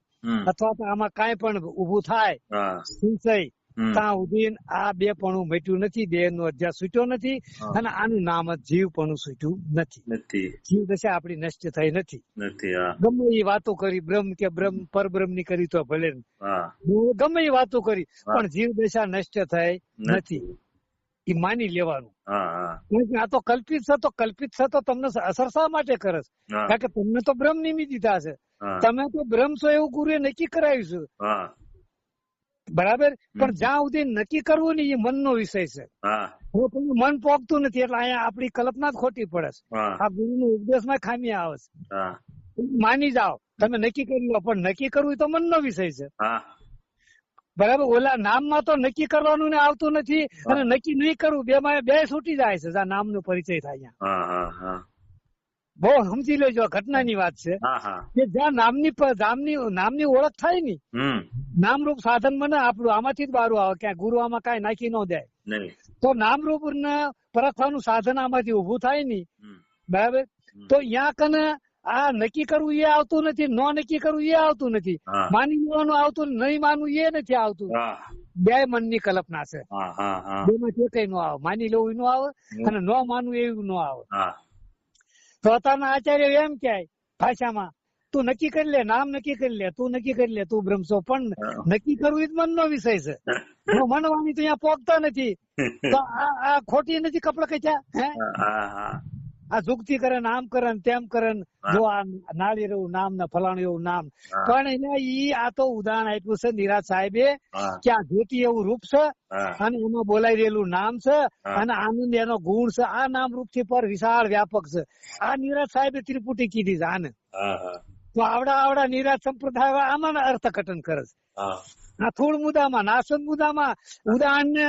Speaker 2: અથવા તો આમાં કાંઈ પણ ઉભું થાય સંશય, ત્યાં સુધી આ બે પણ મટ્યું નથી, દેહ નો અધ્યાસ છૂટ્યો નથી, અને આનું નામ જ જીવ પણ છૂટ્યું નથી. જીવ દશા આપણી નષ્ટ થઈ નથી. ગમે એ વાતો કરી, બ્રહ્મ કે બ્રહ્મ પરબ્રહ્મ ની કરી તો ભલે, ગમે એ વાતો કરી, પણ જીવ દશા નષ્ટ થઈ નથી. એ માની લેવાનું. આ તો કલ્પિત છે, તો કલ્પિત છે તો તમને અસર શા માટે કરે છે? કારણ કે તમને તો બ્રહ્મ નિમિત્ત દીધા છે, તમે તો બ્રહ્મ છો એવું ગુરુએ નક્કી કરાવ્યું છે, બરાબર. પણ જ્યાં સુધી નક્કી કરવું ને એ મનનો વિષય છે. મન પોગતું નથી, એટલે અહીંયા આપણી કલ્પના જ ખોટી પડે છે. આ ગુરુનો ઉપદેશમાં ખામી આવે છે. માની જાઓ, તમે નક્કી કરી લો, પણ નક્કી કરવું તો મનનો વિષય છે, બરાબર. ઓલા નામમાં તો નક્કી કરવાનું ને આવતું નથી, અને નક્કી નહીં કરવું, બે છૂટી જાય છે. જ્યાં નામનો પરિચય થાય બહુ સમજી લેજો, ઘટનાની વાત છે કે જ્યાં નામની ઓળખ થાય ને, નામરૂપ સાધન મને આપણું આમાંથી જ બારું આવે, ક્યાં ગુરુ આમાં કઈ નાખી ન દે, તો નામરૂપ પરખવાનું સાધન આમાંથી ઉભું થાય ને, બરાબર. તો ત્યાં કને આ નક્કી કરવું એ આવતું નથી, ન નક્કી કરવું એ આવતું નથી, માની લેવાનું આવતું, નહીં માનવું એ નથી આવતું. બે મનની કલ્પના છે, બે માંથી કઈ ન આવે. માની લેવું ન આવે, અને ન માનવું એવું ન આવે. તો અત્યારના આચાર્ય એમ કહે ભાષામાં, તું નક્કી કરી લે, નામ નક્કી કરી લે, તું નક્કી કરી લે, તું બ્રહ્મ છો. પણ નક્કી કરવું એ જ મનનો વિષય છે, મનવાની તો અહીંયા પોગતા નથી. તો આ ખોટી નથી કપડા કચ્યા, આ જુગતી કરે ને, આમ કરે ને, તેમ કરે ને, જો આ નાળિયેર એવું નામ ને ફલાણું એવું નામ. પણ ઈ આ તો ઉદાહરણ આપ્યું છે નિરાજ સાહેબે, કે આ જ્યોતિ એવું રૂપ છે, અને એમાં બોલાઈ રહેલું નામ છે, અને આનંદ એનો ગુણ છે. આ નામ રૂપ થી પર વિશાળ વ્યાપક છે. આ નિરાજ સાહેબે ત્રિપુટી કીધી છે આને. તો આવડા નિરાજ સંપ્રદાય આમાં અર્થઘટન કરે છે. આ થોડ મુદ્દામાં, નાસદ મુદ્દામાં ઉદાહરણ ને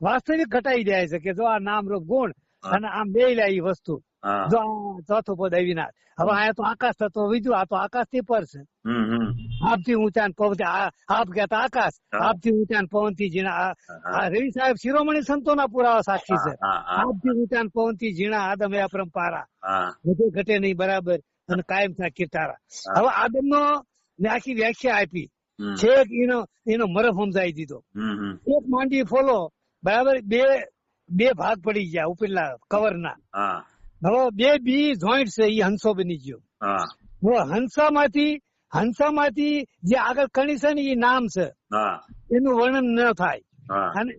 Speaker 2: વાસ્તવિક ઘટાઈ જાય છે, કે જો આ નામ રૂપ ગુણ અને આમ બે લે એ વસ્તુ. જો ચોથું પદ અવિનાશ. હવે અહીંયા તો આકાશ થતો વિજુ, આ તો આકાશ થી પર છે. આપથી ઊંચા ને પવન, આપ કહેતા આકાશ, આપથી ઊંચા ને પવન થી ઝીણા. રવિ સાહેબ શિરોમણી સંતોના પુરાવા સાક્ષી છે. આપથી ઊંચા ને પવન થી ઝીણા, આદમ એ અપરંપારા, વધે ઘટે નહીં, બરાબર, અને કાયમ થા કીર્તારા. હવે આદમ નો આખી વ્યાખ્યા આપી છે, એનો મરફ સમજાવી દીધો. એક માંડી ફોલો, બરાબર, બે ભાગ પડી ગયા ઉપરના કવરના. હવે બે બી જોઈન્ટ છે, એ હંસો બની ગયો. હંસામાંથી જે આગળ કણી છે ને એ નામ છે, એનું વર્ણન ન થાય. અને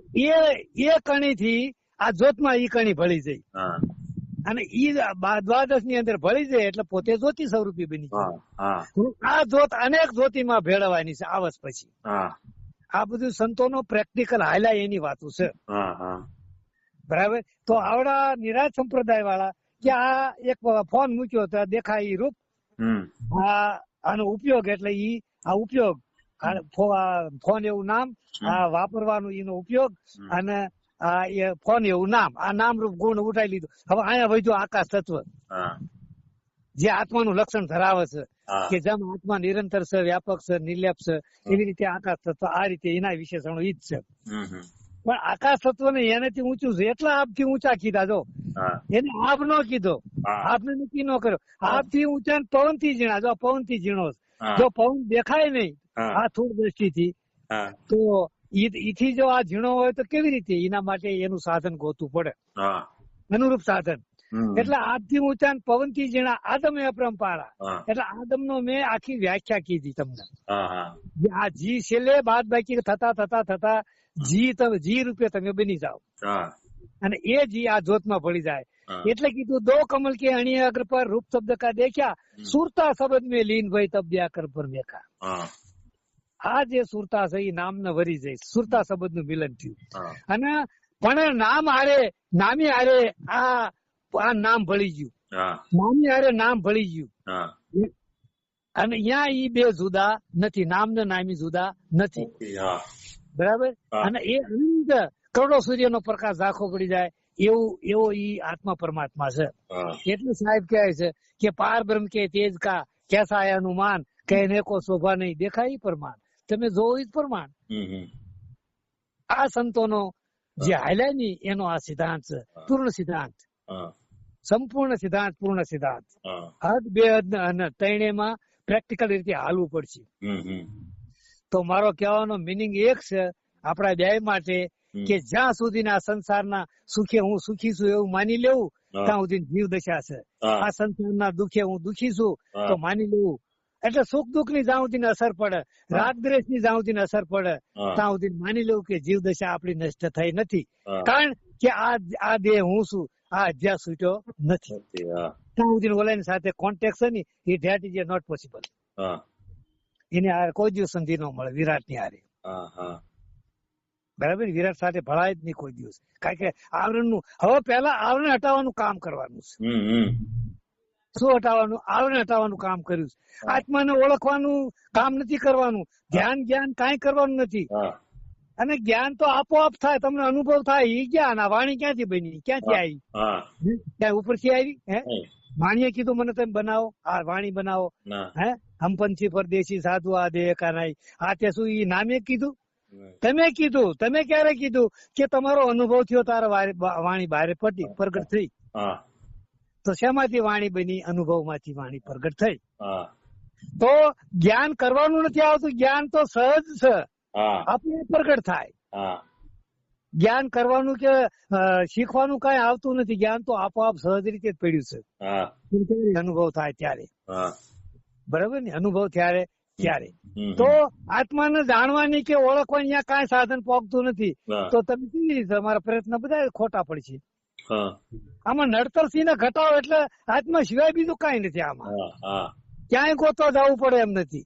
Speaker 2: એ કણી થી આ જ્યોતમાં ઈ કણી ભળી જાય, અને ઈ દ્વાદશ ની અંદર ભળી જાય, એટલે પોતે જ્યોતિ સ્વરૂપી બની જાય. આ જ્યોત અનેક જ્યોતિમાં ભેળવવાની છે આવસ પછી. આ બધું સંતોનો પ્રેક્ટિકલ હાલ્યા એની વાતો છે, બરાબર. તો આવડા નિરાજ સંપ્રદાય વાળા કે આ એક ફોન મૂક્યો તો દેખાય ઈ રૂપ, આનો ઉપયોગ એટલે ઈ આ ઉપયોગ, ફોન એવું નામ, આ વાપરવાનું એનો ઉપયોગ, અને આ ફોન એવું નામ, આ નામ રૂપ ગુણ ઉઠાઈ લીધું. હવે અહીંયા વધ્યું આકાશ તત્વ, જે આત્માનું લક્ષણ ધરાવે છે, કે જેમ આત્મા નિરંતર છે, વ્યાપક છે, નિર્લેપ છે, એવી રીતે આકાશ તત્વ આ રીતે એના વિશેષણો ઈ જ છે. પણ આકાશ તત્વ ને એનાથી ઊંચું છે, એટલા આપથી ઊંચા કીધા. જો એને આપ નો કીધો, આપને નક્કી ન કર્યો. આપથી ઊંચા પવન થી ઝીણા. જો પવન થી ઝીણો, જો પવન દેખાય નહીં આ થોડ દ્રષ્ટિથી, તો ઈથી જો આ ઝીણો હોય તો કેવી રીતે? એના માટે એનું સાધન ગોતવું પડે, અનુરૂપ સાધન. એટલે આપથી ઊંચા પવન થી ઝીણા, આદમ એ અપરંપારા. એટલે આદમ નો મેં આખી વ્યાખ્યા કીધી તમને. આ જી છેલ્લે બાદ બાકી થતા જી રૂપે તમે બની જાઓ, અને એ જી આ જ્યોતમાં ભળી જાય. એટલે કીધું દો કમલ કે અણી અગ્ર પર રૂપ શબ્દ કા દેખ્યા, સુરતા શબ્દ મેં લીન ભાઈ તબ દ્યા કર પર મેખા. આ જે સુરતા છે એ નામ ને વરી જાય, સુરતા શબ્દ નું મિલન થયું. અને પણ નામી હારે આ નામ ભળી ગયું, નામી હારે નામ ભળી ગયું. અને અહીંયા ઈ બે જુદા નથી, નામ ને નામી જુદા નથી, બરાબર. અને એ અનંત કરોડો સૂર્ય નો પ્રકાશ ઝાંખો પડી જાય એવો ઈ આત્મા પરમાત્મા છે. એટલે સાહેબ કહે છે કે પાર બ્રહ્મ કે તેજ કા કેસા અનુમાન, કહેને કો શોભા નહીં દેખાય પ્રમાણ. તમે જોવો જ પ્રમાણ. આ સંતોનો જે હાલ્યા ની એનો આ સિદ્ધાંત છે, પૂર્ણ સિદ્ધાંત, સંપૂર્ણ સિદ્ધાંત, પૂર્ણ સિદ્ધાંત. હદ બે હદ અને ત્રણેયમાં પ્રેક્ટિકલ રીતે હાલવું પડશે. તો મારો કહેવાનો મિનિંગ એક છે, આપણા બે માટે કે જ્યાં સુધીના સંસારના સુખે હું સુખી છું એવું માની લેવું ત્યાં સુધી જીવ દશા છે. આ સંસારના દુઃખે હું દુઃખી છું તો માની લેવું. એટલે સુખ દુઃખ ની જ્યાં સુધી અસર પડે, રાગ દ્વેષ ની જ્યાં સુધી અસર પડે ત્યાં સુધી માની લેવું કે જીવ દશા આપણી નષ્ટ થઈ નથી. કારણ કે આ દેહ હું છું, આ અધ્યાસ છૂટ્યો નથી. ત્યાં સુધી ઓલાની સાથે કોન્ટેક્ટ છે ને એ ધેટ ઇઝ નોટ પોસિબલ. એને કોઈ દિવસ સમજી ન મળે વિરાટ ની હારે. બરાબર, વિરાટ સાથે ભળાય જ નહીં કોઈ દિવસ. કારણ કે આવરણ નું હવે પેલા આવરણ હટાવવાનું કામ કરવાનું છે. શું હટાવવાનું? આવરણ હટાવવાનું કામ કર્યું છે. આત્માને ઓળખવાનું કામ નથી કરવાનું. ધ્યાન જ્ઞાન કાંઈ કરવાનું નથી. અને જ્ઞાન તો આપોઆપ થાય, તમને અનુભવ થાય. એ જ્ઞાન આ વાણી ક્યાંથી બની, ક્યાંથી આવી? ક્યાં ઉપરથી આવી? હે, વાણીએ કીધું મને તમે બનાવો, આ વાણી બનાવો. હે, હમપંછી પરદેશી સાધુ આ દેહ કાનાઈ, આ તે શું એ નામે કીધું? તમે કીધું. તમે ક્યારે કીધું કે તમારો અનુભવ થયો તારા વાણી બહાર પ્રગટ થઈ? તો શેમાંથી વાણી બની? અનુભવ માંથી વાણી પ્રગટ થઈ. તો જ્ઞાન કરવાનું નથી આવતું. જ્ઞાન તો સહજ છે, આપણે પ્રગટ થાય. જ્ઞાન કરવાનું કે શીખવાનું કઈ આવતું નથી. જ્ઞાન તો આપોઆપ સહજ રીતે જ પડ્યું છે. અનુભવ થાય ત્યારે, બરાબર ને? અનુભવ ત્યારે તો આત્માને જાણવાની કે ઓળખવાની અહીંયા કાંઈ સાધન પોગતું નથી. તો તમે કેવી રીતે તમારા પ્રયત્ન બધા ખોટા પડશે. આમાં નડતરસિંહ ને ઘટાડો એટલે આત્મા સિવાય બીજું કઈ નથી. આમાં ક્યાંય ગોતો જવું પડે એમ નથી.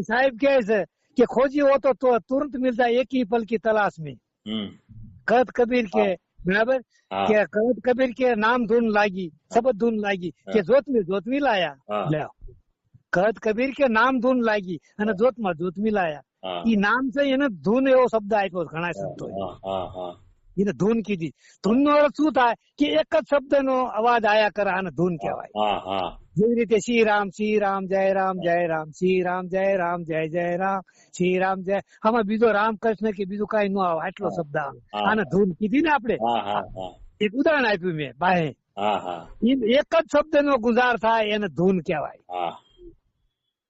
Speaker 2: સાહેબ કહે છે કે खोजी हो तो तुरंत मिलता एक ही पल की तलाश में. कहत कबीर के, बराबर, કે કહત કબીર કે નામ ધૂન લાગી, શબ્દ ધૂન લાગી કે જોતમી લાયા. કહત કબીર કે નામ ધૂન લાગી અને જોતમાં જોતમી લાયા. ઈ નામ છે એને ધૂન એવો શબ્દ આપ્યો. ઘણા શબ્દો એને ધૂન કીધી. ધૂન નો અર્થ શું થાય કે એક જ શબ્દ નો અવાજ આયા કરે, આને ધૂન કહેવાય. જેવી રીતે શ્રી રામ જય રામ જય રામ, શ્રી રામ જય રામ, શ્રી રામ જય. આમાં બીજો રામ કૃષ્ણ કે બીજું કઈ ન આવે, આટલો શબ્દ આવે. આને ધૂન કીધી ને આપણે. એક ઉદાહરણ આપ્યું મેં બાહે. એક જ શબ્દ નો ગુજાર થાય એને ધૂન કહેવાય.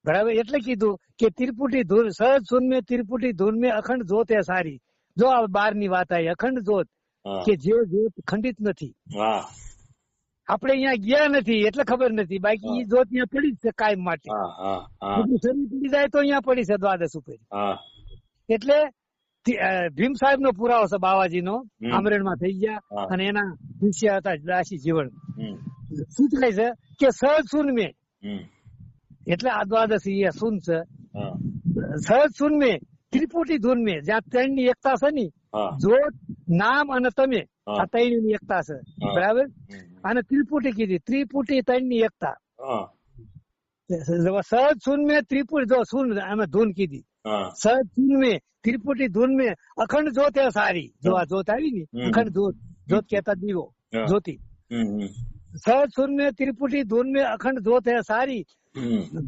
Speaker 2: બરાબર, એટલે કીધું કે ત્રિપુટી ધૂન સહજ સુન મેં ત્રિપુટી ધૂન મેં અખંડ જોત એ સારી. જો આ બાર ની વાત આવી, અખંડ જોત કે જે જોત ખંડિત નથી. આપણે અહીંયા ગયા નથી એટલે ખબર નથી, બાકી એ જોત ત્યાં પડી જ છે કાયમ માટે. શરીર પડી જાય તો અહીંયા પડી છે દ્વાદશ ઉપર. એટલે ભીમ સાહેબ નો પુરાવો છે બાવાજી નો, આમરેણ માં થઈ ગયા અને એના શિષ્ય હતા દાસી જીવન. શું થાય છે કે સહજ સુન મેં, એટલે આ દ્વાદશ એ સુન છે. સહજ સુન મેં ત્રિપુટી ધૂન મેં, જ્યાં ત્રણ ની એકતા છે ને, જોત નામ અને તમે, આ ત્રણ ની એકતા છે. બરાબર, અને ત્રિપુટી કીધી, ત્રિપુટી ત્રણ ની એકતા. સહજ સુન મેં ત્રિપુટી, જો સુન અમે ધૂન કીધી. સહજ સુન મેં ત્રિપુટી ધૂન મેં અખંડ જોત એ સારી. જો આ જોત આવી ને, અખંડ જોત, જોત કહેતા દીવો, જ્યોતિ. સહજ સુન મેં ત્રિપુટી ધૂન મેં અખંડ જોત એ સારી.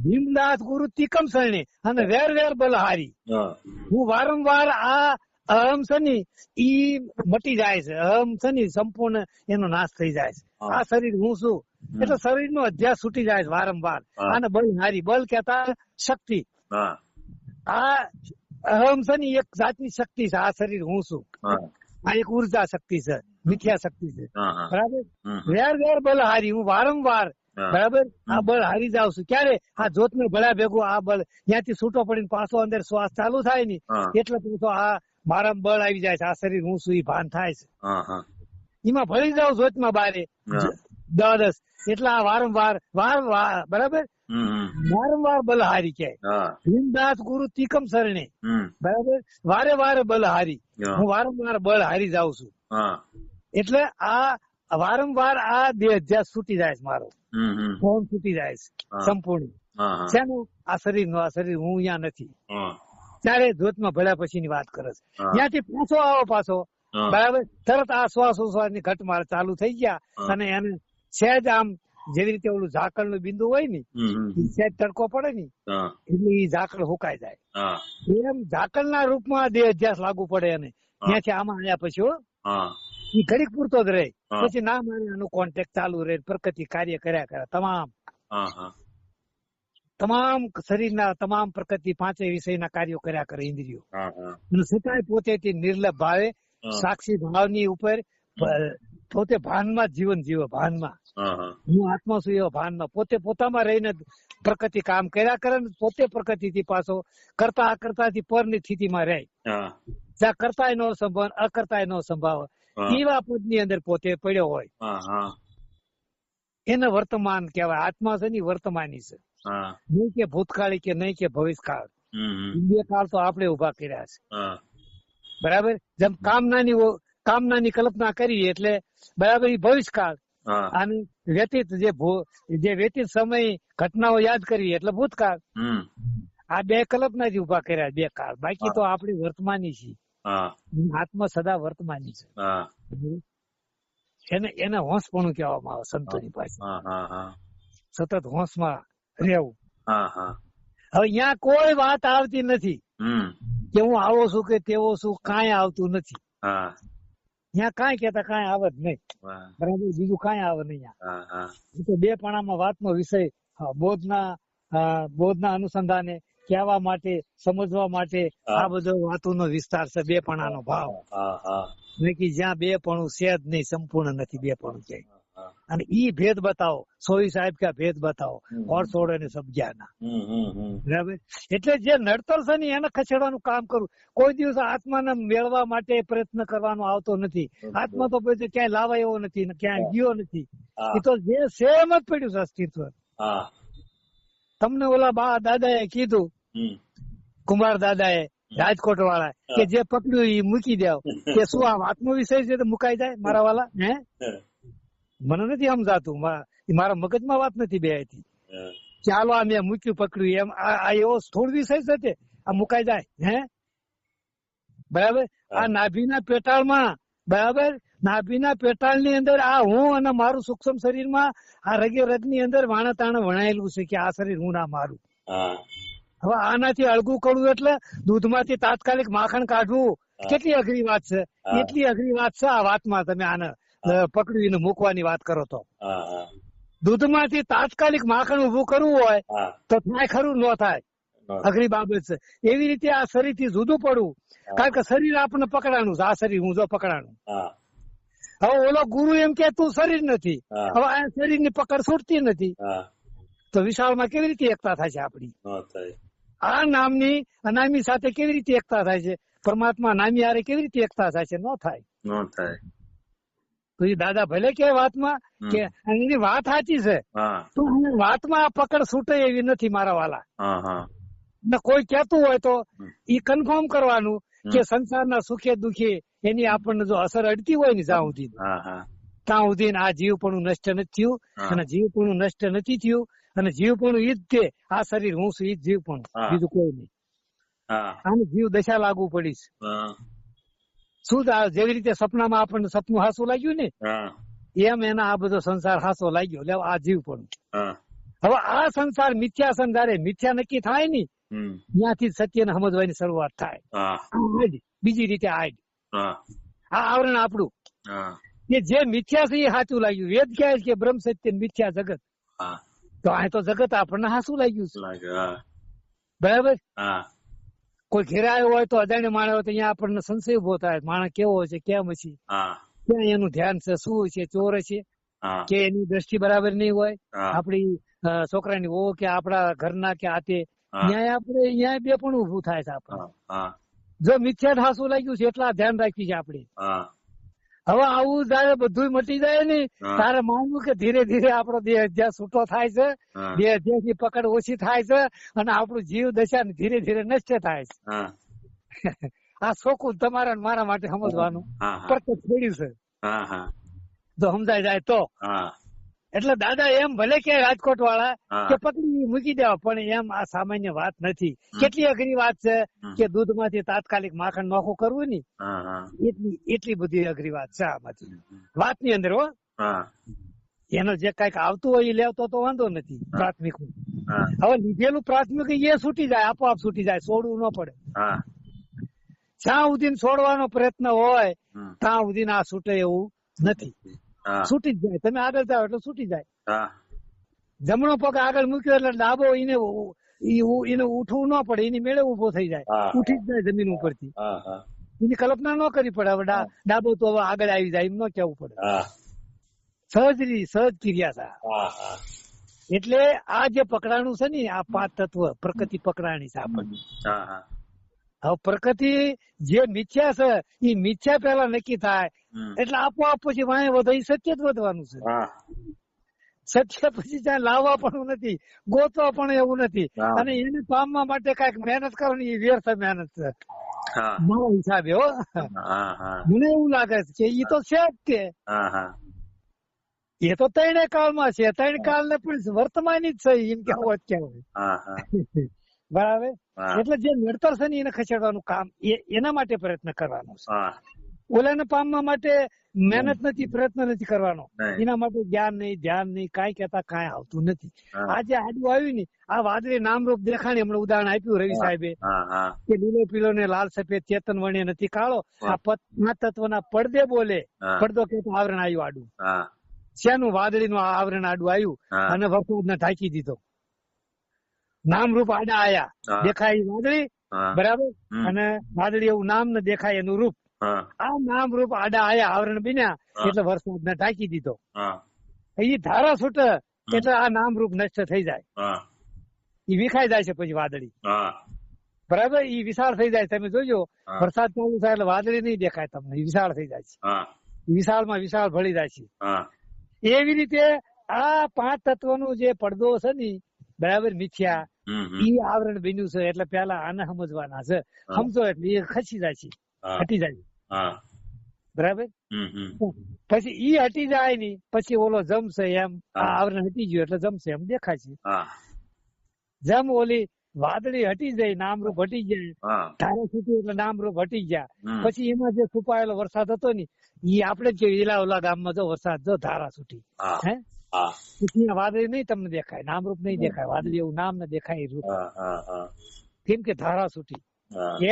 Speaker 2: ભીમદાસ ગુરુ તિકમ શરણે અને વેર વેર બલહારી. હું વારંવાર આ અહમ છે ને ઈ મટી જાય છે. અહમ છે ને સંપૂર્ણ એનો નાશ થઈ જાય છે. આ શરીર હું છું એટલે શરીર નો અધ્યાસ છૂટી જાય છે વારંવાર. આને બલહારી, બલ કહેતા શક્તિ. આ અહમ છે ને એક જાતની શક્તિ છે. આ શરીર હું છું, આ એક ઉર્જા શક્તિ છે, મિથ્યા શક્તિ છે. બરાબર, વેર વેર બલહારી, હું વારંવાર, બરાબર, આ બળ હારી જાવ છું. ક્યારે? આ જોત ને ભળ્યા ભેગું આ બળ ત્યાંથી છૂટો પડીને પાછો અંદર શ્વાસ ચાલુ થાય ને એટલે પાછો આ મારા બળ આવી જાય છે. આ શરીર હું છું એ ભાન થાય છે. એમાં ભળી જાવ જોતમાં બારે દ્વાદશ. એટલે આ વારંવાર બરાબર, વારંવાર બલહારી કે ભીમદાસ ગુરુ તિકમ શરણે. બરાબર, વારે વારે બલહારી, હું વારંવાર બળ હારી જાઉં છું. એટલે આ વારંવાર આ દેહ અધ્યાસ છૂટી જાય છે મારો. ફોર્મ છૂટી જાય છે સંપૂર્ણ. શેનું? આ શરીર નો. આ શરીર હું અહીંયા નથી. ત્યારે જોતમાં ભળ્યા પછી ની વાત કરે છે. ત્યાંથી પાછો આવો પાછો. બરાબર, તરત આ શ્વાસોશ્વાસ ની ઘટમાળ ચાલુ થઈ ગયા અને એને સહેજ આમ જેવી રીતે ઓલું ઝાકળ નું બિંદુ હોય ને, સહેજ તડકો પડે ને એટલે એ ઝાકળ હુકાઈ જાય. એમ ઝાકળ ના રૂપમાં દેહ અધ્યાસ લાગુ પડે અને ત્યાંથી આમાં આવ્યા પછી એ ઘડીક પૂરતો જ રહે. પછી ના મારે આનું કોન્ટેક્ટ ચાલુ રહે, પ્રકૃતિ કાર્ય કર્યા કરે તમામ. તમામ શરીરના તમામ પ્રકૃતિ પાંચે વિષયના કાર્યો કર્યા કરે ઇન્દ્રિયો, અને છતાંય પોતે તે નિર્લભ ભાવે સાક્ષી ભાવની ઉપર પોતે ભાનમાં જીવન જીવે, ભાનમાં હું આત્મા છું એવા ભાનમાં પોતે પોતામાં રહીને પ્રકૃતિ કામ કર્યા કરે, પોતે પ્રકૃતિથી પાછો કરતા અકર્તાથી પરની સ્થિતિમાં રહે, જ્યાં કરતાય નો સંભાવ અકર્તાય નો સંભાવ એવા પદની અંદર પોતે પડ્યો હોય, એને વર્તમાન કહેવાય. આત્મા છે ને વર્તમાની છે, નહીં કે ભૂતકાળી કે નહીં કે ભવિષ્યકાળ. બે કાળ તો આપણે ઉભા કર્યા છે, બરાબર. જેમ કામનાની કલ્પના કરી એટલે બરાબર એ ભવિષ્યકાળ, અને વ્યતીત જે વ્યતીત સમય ઘટનાઓ યાદ કરી એટલે ભૂતકાળ. આ બે કલ્પના જ ઉભા કર્યા, બે કાળ. બાકી તો આપણે વર્તમાની છીએ, આત્મા સદા વર્તમાની છે. એને હોંશપણું કહેવામાં આવે સંતોની પાસે, સતત હોંશમાં રહેવું. હવે અહીંયા કોઈ વાત આવતી નથી કે હું આવો છું કે તેવો છું, કાંઈ આવતું નથી. ત્યાં કાંઈ કેતા કાંઈ આવે જ નહીં, બરાબર. બીજું કાંઈ આવે નહીં. એ તો બે પણામાં વાતનો વિષય બોધના અનુસંધાને કહેવા માટે, સમજવા માટે આ બધો વાતોનો વિસ્તાર છે. બે પણાનો ભાવ જ્યાં બે પણું છે જ નહીં, સંપૂર્ણ નથી બે પણું છે. અને ઈ ભેદ બતાવો, સોઈ સાહેબ કે ભેદ બતાવો, ઓર છોડે ને સમજ્યાના, બરાબર. એટલે જે નડતર છે ને એને ખસેડવાનું કામ કરું. કોઈ દિવસ આત્માને મેળવા માટે પ્રયત્ન કરવાનો આવતો નથી. આત્મા તો પછી ક્યાંય લાવાય એવો નથી, ક્યાંય ગયો નથી. એ તો જે સેમ જ પડ્યું છે અસ્તિત્વ. તમને ઓલા દાદાએ કીધું, કુમાર દાદાએ, રાજકોટ વાળા, કે જે પકડ્યું એ મૂકી દેવ, કે શું આ આત્મ વિષય છે તો મુકાઈ જાય મારા વાલા? હે, મને નથી સમજાતું, મારા મગજમાં વાત નથી બેહતી. ચાલો આ મેં મૂક્યું પકડ્યું એમ, આ એવો સ્થૂળ વિષય છે આ મુકાઈ જાય? હે, બરાબર. આ નાભીના પેટાળમાં, બરાબર, નાભીના પેટાળની અંદર આ હું અને મારું સૂક્ષ્મ શરીરમાં આ રગે રગની અંદર વાણા તાણા વણાયેલું છે કે આ શરીર હું ના મારું. હવે આનાથી અળગું કરવું એટલે દૂધમાંથી તાત્કાલિક માખણ કાઢવું કેટલી અઘરી વાત છે, એટલી અઘરી વાત છે આ વાતમાં. તમે આને પકડીને મૂકવાની વાત કરો તો દૂધમાંથી તાત્કાલિક માખણ ઉભું કરવું હોય તો થાય ખરું, ન થાય, અઘરી બાબત છે. એવી રીતે આ શરીર થી જુદું પડવું, કારણ કે શરીર આપણને પકડાનું છે. આ શરીર હું જો પકડાનું. હવે ઓલો ગુરુ એમ કે તું શરીર નથી, હવે આ શરીર ની પકડ છૂટતી નથી, તો વિશાળમાં કેવી રીતે એકતા થાય છે આપણી? આ નામની અનામી સાથે કેવી રીતે એકતા થાય છે? પરમાત્મા નામી હારે કેવી રીતે એકતા થાય છે? ન થાય. તો એ દાદા ભલે કે વાતમાં કે એની વાત સાચી છે, તો વાતમાં આ પકડ છૂટે એવી નથી મારા વાલા. ને કોઈ કહેતું હોય તો એ કન્ફર્મ કરવાનું કે સંસારના સુખે દુખે એની આપણને જો અસર અડતી હોય ને જ્યાં સુધી, ત્યાં સુધી આ જીવપણું નષ્ટ નથી થયું, અને જીવપણું નષ્ટ નથી થયું, અને જીવપણું ઈ જ છે. આ શરીર હું છું, ઈ જ જીવપણું, બીજું કોઈ નહીં. આની જીવ દશા લાગુ પડીશ. શું જેવી રીતે સપનામાં આપણને સપનું હાસું લાગ્યું ને, એમ એના આ બધો સંસાર હાસો લાગ્યો. એટલે આ જીવપણું. હવે આ સંસાર મિથ્યા સંસારે મિથ્યા નક્કી થાય ને, ત્યાંથી સત્યને સમજવાની શરૂઆત થાય. બીજી રીતે આ આવરણ આપણું કે જે મિથ્યા છે એ સાચું લાગ્યું. વેદ કહે છે કે બ્રહ્મ સત્ય મિથ્યા જગત, તો આ તો જગત આપણને હાસું લાગ્યું છે, બરાબર. કોઈ ઘેરાયો હોય તો અજાણ્યો માણસ હોય તો અહીંયા આપણને સંશય ઉભો થાય, માણસ કેવો છે, કેમ છે, ક્યાં એનું ધ્યાન છે, શું છે, ચોર છે કે એની દ્રષ્ટિ બરાબર નહીં હોય, આપણી છોકરાની ઓ કે આપણા ઘરના કે આતે, ન્યાય આપણે અહીંયા બે પણ ઉભું થાય છે આપણે. જો મિથ્યા હાસું લાગ્યું છે એટલા ધ્યાન રાખી છે આપણે. હવે આવું જયારે બધું મટી જાય ને, તારે માનવું કે ધીરે ધીરે આપણો દેહ જ્યાં છૂટો થાય છે, દેહ જ્યાંથી પકડ ઓછી થાય છે, અને આપણું જીવ દશા ધીરે ધીરે નષ્ટ થાય છે. આ ચોખ્ખું તમારા મારા માટે સમજવાનું પ્રત્યક્ષ પડ્યું છે, જો સમજાય જાય તો. એટલે દાદા એમ ભલે કે રાજકોટ વાળા કે પકડી મૂકી દેવા, પણ એમ આ સામાન્ય વાત નથી. કેટલી અઘરી વાત છે કે દૂધ માંથી તાત્કાલિક માખણ નોખું કરવું ને, એટલી બધી અઘરી વાત છે આમાંથી વાતની અંદર. હો, એનો જે કઈક આવતું હોય એ લેવતો તો વાંધો નથી. પ્રાથમિક હવે લીધેલું પ્રાથમિક એ છૂટી જાય, આપોઆપ છૂટી જાય, છોડવું ન પડે. જ્યાં સુધી છોડવાનો પ્રયત્ન હોય ત્યાં સુધી આ છૂટે એવું નથી. છૂટી જ જાય, તમે આગળ જાઓ એટલે છૂટી જાય. જમણો પગ આગળ મૂક્યો એટલે ડાબો એને ઉઠવું ન પડે, એની મેળે ઉભો થઈ જાય, ઉઠી જ જાય જમીન ઉપરથી. એની કલ્પના ન કરવી પડે હવે ડાબો તો હવે આગળ આવી જાય એમ ન કેવું પડે. સહજ ક્રિયા છે. એટલે આ જે પકડાણું છે ને આ 5 તત્વ પ્રકૃતિ પકડાણી છે આપણને. હવે પ્રકૃતિ જે મિથ્યા છે એ મિથ્યા પેલા નક્કી થાય એટલે આપોઆપ પછી વાંહે વધે એ સત્ય જ વધવાનું છે. સત્ય પછી ત્યાં લાવવા પણ નથી, ગોતવા પણ એવું નથી. અને એને પામવા માટે કઈક મહેનત કરવાની એ વ્યર્થ મહેનત છે મારા હિસાબે. હો, મને એવું લાગે છે કે એ તો છે જ કે એ તો 3 કાળમાં છે, 3 કાળ ને પણ વર્તમાન જ છે એમ કેવું અત્યારે. બરાબર. એટલે જે નડતર છે ને એને ખસેડવાનું કામ એના માટે પ્રયત્ન કરવાનો છે. ઓલાને પામવા માટે મહેનત નથી, પ્રયત્ન નથી કરવાનો. એના માટે જ્ઞાન નહીં, ધ્યાન નહીં, કાંઈ કહેતા કાંઈ આવતું નથી. આ જે આડું આવ્યું ને આ વાદળી નામરૂપ દેખાણી, હમણાં ઉદાહરણ આપ્યું રવિ સાહેબે કે લીલો પીળો ને લાલ સફેદ ચેતન વણે નથી કાળો. આ 5 તત્વના પડદે બોલે, પડદો કે આવરણ આવ્યું આડું. શેનું? વાદળીનું આવરણ આડું આવ્યું અને વરસાદને ઢાંકી દીધો. નામરૂપ આડા આયા, દેખાય વાદળી, બરાબર, અને વાદળી એવું નામ ને દેખાય એનું રૂપ. આ નામ રૂપ આડા આયા, આવરણ બન્યા એટલે વરસાદ ને ઢાંકી દીધો. એ ધારા છૂટે એટલે આ નામ રૂપ નષ્ટ થઈ જાય, એ વિખાઈ જાય છે પછી વાદળી. બરાબર, એ વિશાળ થઈ જાય. તમે જોજો વરસાદ ચાલુ થાય એટલે વાદળી નહીં દેખાય તમને, એ વિશાળ થઈ જાય છે, વિશાળમાં વિશાળ ભળી જાય છે. એવી રીતે આ 5 તત્વનું જે પડદો છે ને બરાબર મિથ્યા, ઈ આવરણ બન્યું છે. એટલે પેલા આને સમજવાના છે, સમજો એટલે એ ખસી જાય છે, હટી જાય. બરાબર. પછી ઈ હટી જાય ની પછી ઓલો જમશે એમ, આ આવરણ હટી ગયું એટલે જમશે એમ દેખાય છે. જેમ ઓલી વાદળી હટી જાય, નામરૂપ હટી જાય, ધારો છૂટ્યું એટલે નામરૂપ હટી ગયા. પછી એમાં જે છુપાયેલો વરસાદ હતો ને ઈ આપડે જ ઈલા ઓલા ગામમાં જો વરસાદ જો ધારા છૂટી, હે વાદળી નહીં તમને દેખાય, નામરૂપ નહીં દેખાય, વાદળી એવું નામ ને દેખાય રૂપ, કેમ કે ધારા છૂટી.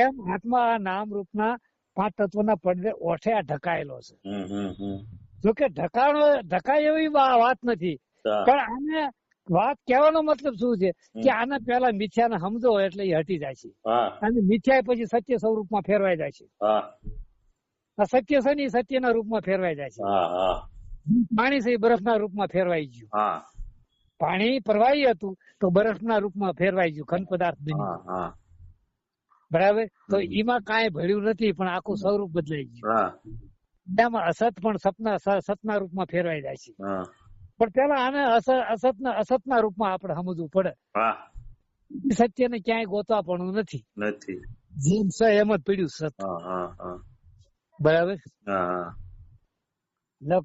Speaker 2: એમ આત્મા નામરૂપ ના 5 તત્વના પડદે ઓઠે ઢકાયેલો છે. જોકે ઢકાય એવી વાત નથી, પણ આને વાત કહેવાનો મતલબ શું છે કે આના પેલા મિથ્યા ને સમજો એટલે એ હટી જાય છે, અને મિથ્યા પછી સત્ય સ્વરૂપમાં ફેરવાઈ જાય છે. સત્ય છે ને સત્યના રૂપમાં ફેરવાઈ જાય છે. પાણી છે એ બરફના રૂપમાં ફેરવાઈ ગયું. પાણી પ્રવાહી હતું તો બરફના રૂપમાં ફેરવાઈ ગયું, ઘન પદાર્થ બન્યું. બરાબર. તો એમાં કાંઈ ભળ્યું નથી, પણ આખું સ્વરૂપ બદલાઈ ગયું. એમાં અસત પણ સતના રૂપમાં ફેરવાઈ જાય છે. પણ પેલા આને અસતના રૂપમાં આપણે સમજવું પડે. સત્યને ક્યાંય ગોતવા પણ નથી, જેમ છે એમ જ પડ્યું સત. બરાબર.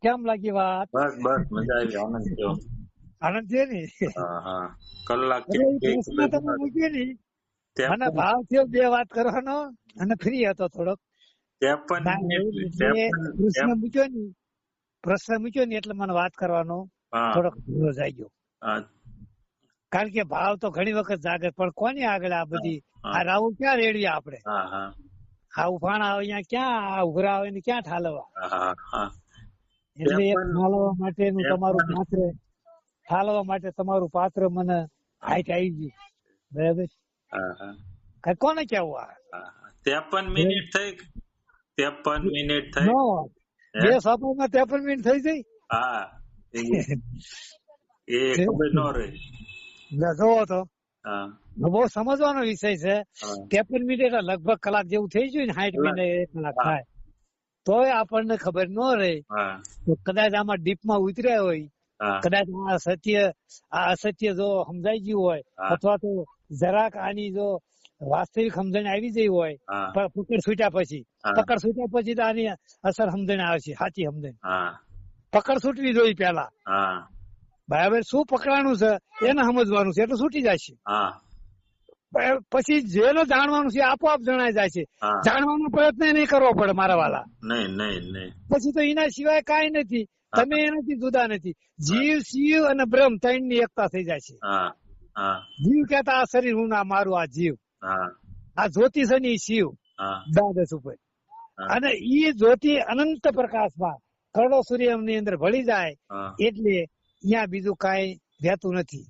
Speaker 2: કેમ લાગી વાત?
Speaker 1: બસ મજા આવી, આનંદ થયો.
Speaker 2: આનંદ છે ને?
Speaker 1: કલાક
Speaker 2: મૂક્યો ને મને ભાવ થયો 2 વાત કરવાનો, અને ફ્રી હતો થોડોક. પ્રશ્ન મૂક્યો ને એટલે મને વાત કરવાનો થોડોક ભૂલો જાગ્યો. કારણ કે ભાવ તો ઘણી વખત જાગે, પણ કોની આગળ આ બધી આ રાવું ક્યાં રેડવી આપણે? આ ઉફાણા અહીંયા ક્યાં ઉઘરા આવે ને ક્યાં ઠાલવા? એટલે એક ઠાલવા માટેનું તમારું પાત્ર, ઠાલવા માટે તમારું પાત્ર મને હાઈટ આવી ગયું. બરાબર. કોને કેવું?
Speaker 1: 53 મિનિટ થઈ. 53 મિનિટ થઈ.
Speaker 2: 2 સપામાં 53 મિનિટ થઈ જાય.
Speaker 1: હા, એ ખબર ન રહી.
Speaker 2: જોવો તો બહુ સમજવાનો વિષય છે. 53 મિનિટ એટલે લગભગ કલાક જેવું થઈ ગયું ને. 60 મિનિટ 1 કલાક થાય તોય આપણને ખબર ન રહે. તો કદાચ આમાં ડીપમાં ઉતર્યા હોય, કદાચ આ અસત્ય જો સમજાઈ ગયું હોય, અથવા તો જરાક આની જો વાસ્તવિક સમજણ આવી જઈ હોય, પકડ છૂટ્યા પછી તો આની અસર સમજણ આવે છે, સાચી સમજણ. પકડ છૂટવી જોઈએ પેલા. બરાબર. શું પકડાનું છે એને સમજવાનું છે એટલે છૂટી જાય છે. પછી જેને જાણવાનું છે આપોઆપ જણાય જાય છે. જાણવાનો પ્રયત્ન નહીં કરવો પડે મારા વાલા. પછી તો એના સિવાય કઈ નથી. તમે એનાથી જુદા નથી. જીવ, શિવ અને બ્રહ્મ 3 ની એકતા થઈ જાય છે. જીવ કેતા આ શરીર હું ના મારું, આ જીવ, આ જ્યોતિ છે ને શિવ દ્વાદશ ઉપર. અને ઈ જ્યોતિ અનંત પ્રકાશમાં કરોડો સૂર્ય ની અંદર ભળી જાય એટલે અહીંયા બીજું કઈ રહેતું નથી.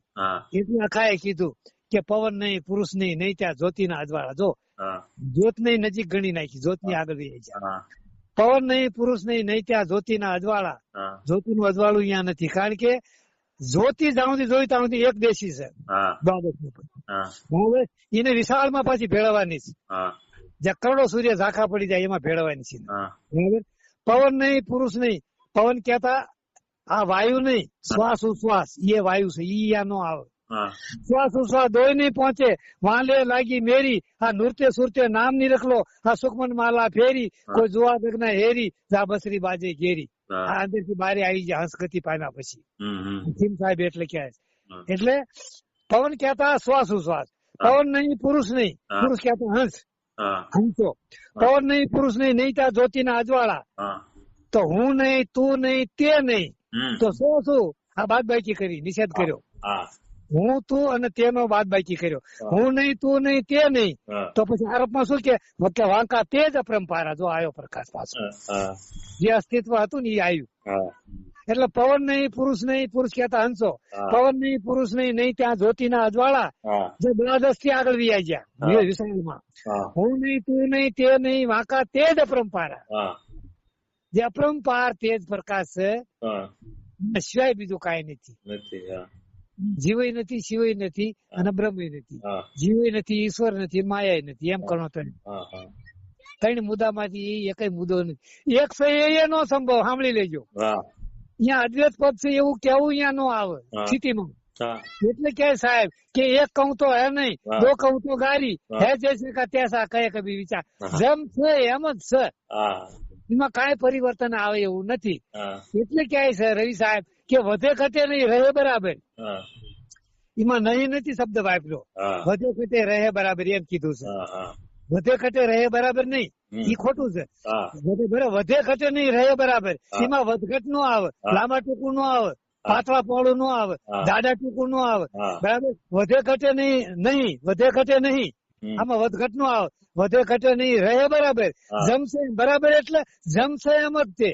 Speaker 2: એટલે અખાએ કીધું કે પવન નહીં, પુરુષ નહીં, નહીં ત્યાં જ્યોતિના અજવાળા. જો જ્યોત નહીં નજીક ગણી નાખી, જ્યોતની આગળ વહી જાય. પવન નહીં, પુરુષ નહીં, નહીં ત્યાં જ્યોતિના અજવાળા. જ્યોતિનું અજવાળું અહીંયા નથી, કારણ કે જ્યોતિ જાણું જોઈ ત્યાં એક દેશી છે બરાબર. એને વિશાળમાં પાછી ભેળવવાની છે, જ્યાં કરોડો સૂર્ય ઝાંખા પડી જાય એમાં ભેળવવાની છે બરાબર. પવન નહીં, પુરુષ નહીં. પવન કહેતા આ વાયુ નહીં, શ્વાસ ઉશ્વાસ એ વાયુ છે, ઈ યા નો આવે. શ્વાસ ઉશ્વાસ દોય નહીં પહોંચે, વાલે લાગી મેરી. આ નૃત્ય સુરત્ય નામ ની રખલો, આ સુખમન માલા ફેરી. કોઈ જોવા દગના હેરી, જા બસરી બાજે ઘેરી. આ અંદર થી બારે આવી જાય હંસગતિ પામ્યા પછી. ખીમ સાહેબ એટલે ક્યાં એટલે પવન કહેતા શ્વાસ ઉશ્વાસ. પવન નહીં, પુરુષ નહીં. પુરુષ કહેતા હંસ, હંસો. પવન નહીં, પુરુષ નહીં, નહીં ત્યાં જ્યોતિના અજવાળા. તો હું નહીં, તું નહીં, તે નહીં. તો શું આ બાદબાકી કરી, નિષેધ કર્યો. હું, તું અને તેનો બાદબાકી કર્યો. હું નહીં, તું નહીં, તે નહીં. તો પછી આરોપમાં શું કે વાંકા તે જ અપરંપારા. જો આવ્યો પ્રકાશ પાછો, જે અસ્તિત્વ હતું ને એ આવ્યું. એટલે પવન નહીં, પુરુષ નહીં. પુરુષ કહેતા હંસો. પવન નહીં, પુરુષ નહીં, નહીં ત્યાં જ્યોતિના અજવાળા. જે દ્વાદશ થી આગળ વ્યાઈ ગયા વિશાળમાં. હું નહીં, તું નહીં, તે નહીં. વાંકા તે જ અપરંપારા. જે અપરંપાર તેજ પ્રકાશ છે, સિવાય બીજું કઈ નથી. જીવય નથી, શિવય નથી અને બ્રહ્મય નથી. જીવય નથી, ઈશ્વર નથી, માયા નથી. એમ કરો ત્રણ મુદ્દામાંથી એક મુદ્દો નથી. એક છે એનો સંભવ સાંભળી લેજો. અહીંયા અદ્વૈત પદ છે એવું કેવું અહીંયા નો આવે સ્થિતિમાં. એટલે કે સાહેબ કે એક કહું તો હે નહીં, દો કહું તો ગારી. હે જૈસે કા તૈસા કહે કભી વિચાર. જેમ છે એમ જ છે, એમાં કઈ પરિવર્તન આવે એવું નથી. એટલે ક્યાંય છે રવિ સાહેબ કે વધે ઘટે નહીં, રહે બરાબર. એમાં નહીં નથી શબ્દ વાપર્યો. વધે ઘટે રહે બરાબર એમ કીધું છે. વધે ઘટે રહે બરાબર નહીં, ઈ ખોટું છે. વધે ઘટે નહીં, રહે બરાબર. એમાં વધઘટ નો આવે, લાંબા ટૂંકું નો આવે, પાતળા પહોળું નો આવે, દાડા ટૂંકું નો આવે બરાબર. વધે ઘટે નહીં, વધે ઘટે નહીં. આમાં વધઘટ નો આવે. વધે ઘટે નહીં, રહે બરાબર. જમશે બરાબર એટલે જમશે એમ જ તે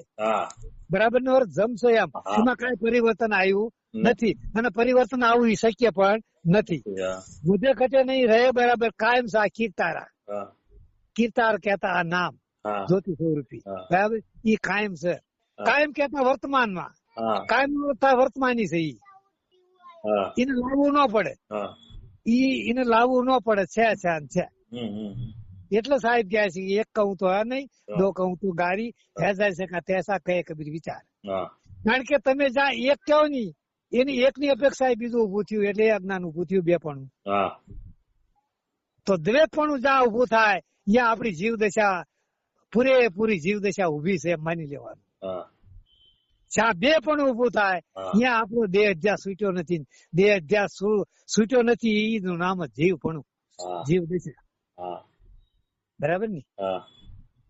Speaker 2: બરાબર નો અર્થ જમશે એમ. એમાં કઈ પરિવર્તન આવ્યું નથી અને પરિવર્તન આવવું શક્ય પણ નથી. વધે ઘટે નહીં, રહે બરાબર. કાયમ સા કીર્તારા. કીર્તાર કહેતા આ નામ જ્યોતિ સ્વરૂપી બરાબર, ઈ કાયમ છે. કાયમ કહેતા વર્તમાનમાં, કાયમ વર્તમાની છે. ઈ એને લાવવું ન પડે, એને લાવવું ન પડે. છે એટલે સાહેબ કહે છે એક કહું તો આ નહીં, દો કહું તો ગારી. હે જાય છે કા તૈસા કહે કબીર વિચાર. કારણ કે તમે જ્યાં એક કહો ની, એની એકની અપેક્ષા બીજું ઉભું થયું એટલે અજ્ઞાન ઉભું થયું, બેપણું. તો દ્વૈતપણું જ્યાં ઉભું થાય ત્યાં આપણી જીવ દશા, પૂરેપૂરી જીવ દશા ઉભી છે એમ માની લેવાનું. જ્યાં બે પણ ઉભું થાય ત્યાં આપણો દેહ અધ્યાસ છૂટ્યો નથી. દેહ અધ્યાસ છૂટ્યો નથી, એનું નામ જ જીવપણું, જીવ દશા બરાબર ને.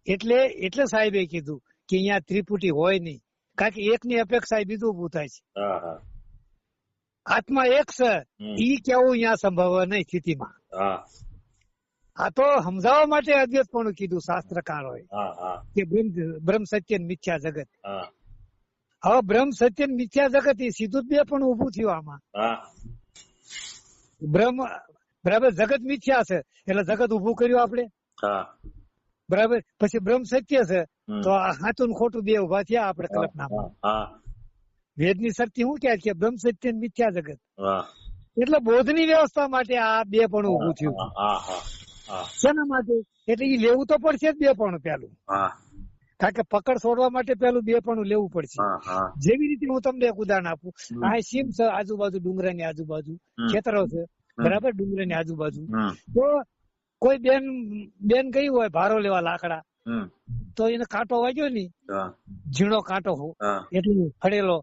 Speaker 2: એટલે સાહેબે કીધું કે અહીંયા ત્રિપુટી હોય નહીં, કારણ કે એકની અપેક્ષા બીજું ઉભું થાય છે. આત્મા એક છે, ઈ કેવું અહીંયા સંભવ નહીં સ્થિતિમાં. આ તો સમજાવવા માટે અદ્વૈતપણું કીધું શાસ્ત્રકારોએ કે બ્રહ્મ સત્ય મિથ્યા જગત. હવે બ્રહ્મ સત્ય મિથ્યા જગત એ સીધું બે પણ ઉભું થયું આમાં. બ્રહ્મ બરાબર, જગત મિથ્યા છે એટલે જગત ઉભું કર્યું આપણે બરાબર. પછી બ્રહ્મ સત્ય છે તો હાથું ખોટું બે ઉભા થયા આપણે કલ્પનામાં. વેદની શક્તિ શું કે બ્રહ્મ સત્ય મિથ્યા જગત. એટલે બોધની વ્યવસ્થા માટે આ બે પણ ઉભું થયું. શેના માટે? એટલે એ લેવું તો પડશે જ બે પણ પેલું, કારણ કે પકડ છોડવા માટે પેલું બે પણ લેવું પડશે. જેવી રીતે હું તમને એક ઉદાહરણ આપું. આ સીમ છે, આજુબાજુ ડુંગરાની આજુબાજુ ખેતરો છે બરાબર, ડુંગરાની આજુબાજુ. તો કોઈ બેન ગઈ હોય ભારો લેવા લાકડા, તો એને કાંટો વાગ્યો ની, ઝીણો કાંટો એટલું ફળેલો,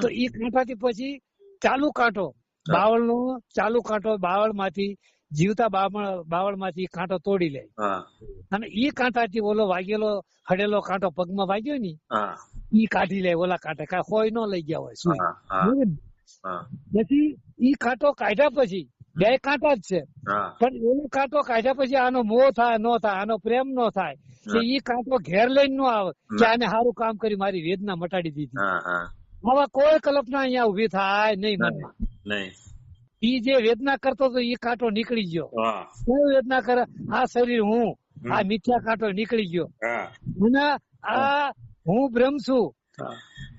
Speaker 2: તો એ કાંટાથી પછી ચાલુ કાંટો બાવળ નો ચાલુ કાંટો બાવળ માંથી જીવતા બાવળ માંથી કાંટો તોડી લે અને ઈ કાંટાથી ઓલો વાગેલો હડેલો કાંટો પગમાં વાગ્યો ની ઈ કાઢી લે. ઓલા કાંટા કઈ હોય ન લઈ ગયા હોય શું. પછી ઈ કાંટો કાઢ્યા પછી બે કાંટા જ છે, પણ ઓલો કાંટો કાઢ્યા પછી આનો મોહ થાય ન થાય, આનો પ્રેમ ન થાય, કે ઈ કાંટો ઘેર લઈને ન આવે કે આને સારું કામ કરી મારી વેદના મટાડી દીધી. આવા કોઈ કલ્પના અહીંયા ઉભી થાય નહીં મનમાં.
Speaker 1: નહીં.
Speaker 2: ઈ જે વેદના કરતો હતો એ કાંટો નીકળી ગયો. કયો વેદના કરે? આ શરીર હું, આ મિથ્યા કાંટો નીકળી ગયો. અને આ હું બ્રહ્મ છું.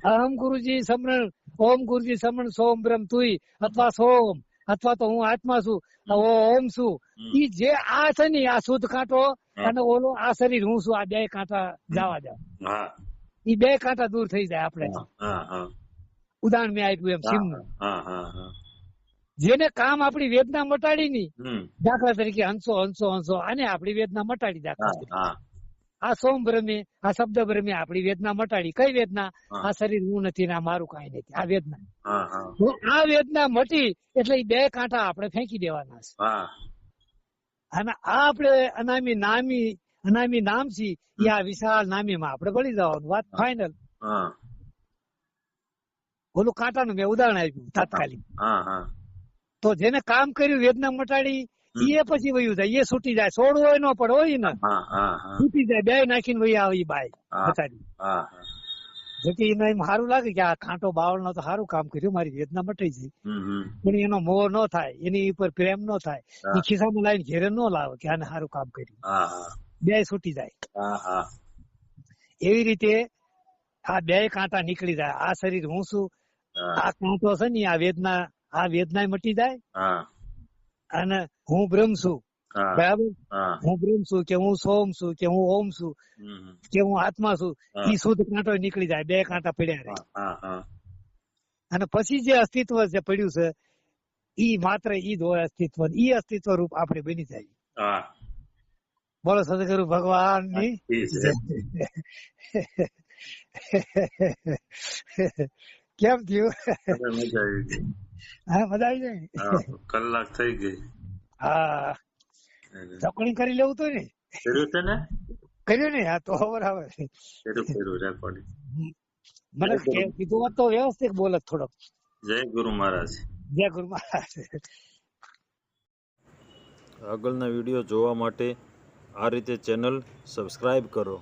Speaker 2: અહમ ગુરુજી સમરણ, ઓમ ગુરુજી સમરણ, સોમ બ્રહ્મ તુઈ, અથવા સોમ, અથવા તો હું આત્મા છું, ઓમ છું. ઈ જે આ છે ને આ શુદ્ધ કાંટો અને ઓલો આ શરીર હું છું, આ બે કાંટા જવા દે. ઈ બે કાંટા દૂર થઈ જાય આપણે. ઉદાહરણ મેં આપ્યું એમ સિંહનું. જેને કામ આપણી વેદના મટાડી ની, દાખલા તરીકે હંસો હંસો હંસો, આને આપણી વેદના મટાડી. દાખલા આ સોમ બ્રહ્મે, આ શબ્દ બ્રહ્મે આપણી વેદના મટાડી. કઈ વેદના? આ શરીર હું નથી ને આ મારું કઈ નથી, આ વેદના. તો આ વેદના મટી એટલે એ બે કાંટા આપણે ફેંકી દેવાના છે. અને આ આપણે અનામી નામ છી, એ આ વિશાળ નામી માં આપણે ભળી જવાનું. વાત ફાઈનલ. ઓલું કાંટાનું મેં ઉદાહરણ આપ્યું તાત્કાલિક. તો જેને કામ કર્યું, વેદના મટાડી, એ પછી વયું જાય, એ છૂટી જાય. છોડવું હોય ન પડે હોય ને, છૂટી જાય. બે નાખીને વહી આવી બાય મટાડી. જેથી એને એમ સારું લાગે કે આ કાંટો બાવળ નો તો સારું કામ કર્યું, મારી વેદના મટાઈ જાય. પણ એનો મોહ ન થાય, એની ઉપર પ્રેમ ન થાય, એ ખિસ્સામાં લાવીને ઘેરે ન લાવે કે આને સારું કામ કર્યું. બે છૂટી જાય. એવી રીતે આ બે કાંટા નીકળી જાય. આ શરીર હું છું, આ કાંટો છે ને આ વેદના મટી જાય. અને હું બ્રહ્મ છું, બરાબર. હું બ્રહ્મ છું કે હું સોમ છું કે હું ઓમ છું કે હું આત્મા છું, એ શુદ્ધ કાંટો નીકળી જાય. બે કાંટા પડ્યા રહે. અને પછી જે અસ્તિત્વ જે પડ્યું છે, ઈ માત્ર ઈ જ હોય અસ્તિત્વ. ઈ અસ્તિત્વ રૂપ આપણે બની જાય. બોલો સદગુરુ ભગવાન ની. કેમ થયું? હા, મજા આવી જાય.
Speaker 1: કલાક થઈ ગઈ.
Speaker 2: હા, ચકણી કરી લેવું તો ને. કર્યું ને? હા, તો બરાબર. મને કીધું તો વ્યવસ્થિત બોલત થોડોક.
Speaker 1: જય ગુરુ મહારાજ.
Speaker 2: જય ગુરુ મહારાજ.
Speaker 3: આગળના વિડીયો જોવા માટે આ રીતે ચેનલ સબસ્ક્રાઇબ કરો.